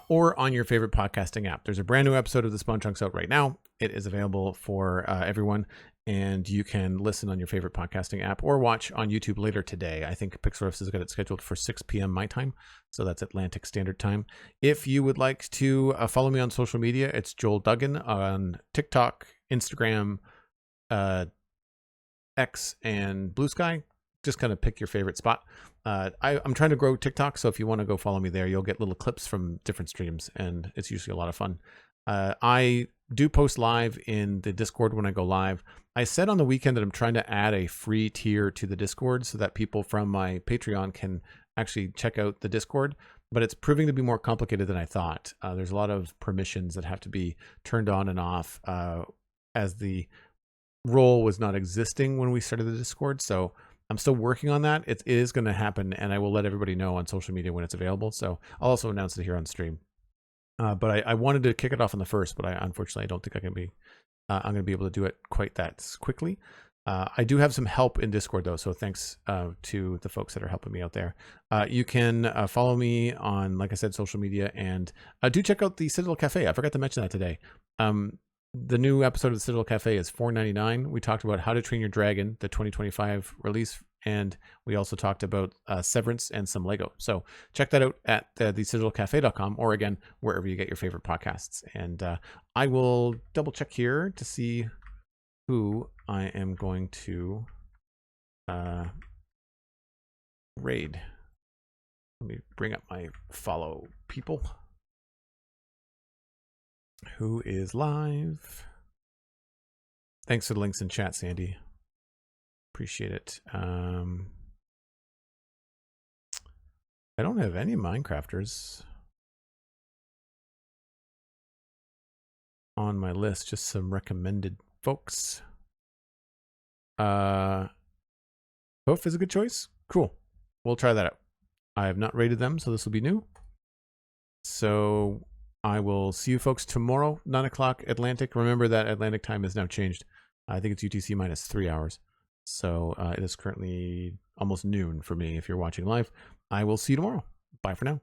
Or on your favorite podcasting app. There's a brand new episode of The Spawn Chunks out right now. It is available for everyone, and you can listen on your favorite podcasting app or watch on YouTube later today. I think Pixelriffs has got it scheduled for 6 p.m. my time, so that's Atlantic Standard Time. If you would like to follow me on social media, it's Joel Duggan on TikTok, Instagram, X, and Blue Sky. Just kind of pick your favorite spot. I'm trying to grow TikTok, so if you want to go follow me there, you'll get little clips from different streams, and it's usually a lot of fun. I do post live in the Discord when I go live. I said on the weekend that I'm trying to add a free tier to the Discord so that people from my Patreon can actually check out the Discord, but it's proving to be more complicated than I thought. There's a lot of permissions that have to be turned on and off as the role was not existing when we started the Discord, so I'm still working on that. It is going to happen, and I will let everybody know on social media when it's available. So I'll also announce it here on stream. But I wanted to kick it off on the first, but unfortunately I don't think I'm going to be able to do it quite that quickly. I do have some help in Discord though, so thanks to the folks that are helping me out there. You can follow me on, like I said, social media, and do check out the Citadel Cafe. I forgot to mention that today. The new episode of the Citadel Cafe is $4.99. We talked about How to Train Your Dragon, the 2025 release, and we also talked about Severance and some Lego. So check that out at thecitadelcafe.com, or again, wherever you get your favorite podcasts. And I will double check here to see who I am going to raid. Let me bring up my follow people. Who is live? Thanks for the links in chat, Sandy. Appreciate it. I don't have any Minecrafters on my list, just some recommended folks. Cove is a good choice. Cool. We'll try that out. I have not rated them, so this will be new. So I will see you folks tomorrow, 9 o'clock Atlantic. Remember that Atlantic time has now changed. I think it's UTC minus 3 hours. So it is currently almost noon for me if you're watching live. I will see you tomorrow. Bye for now.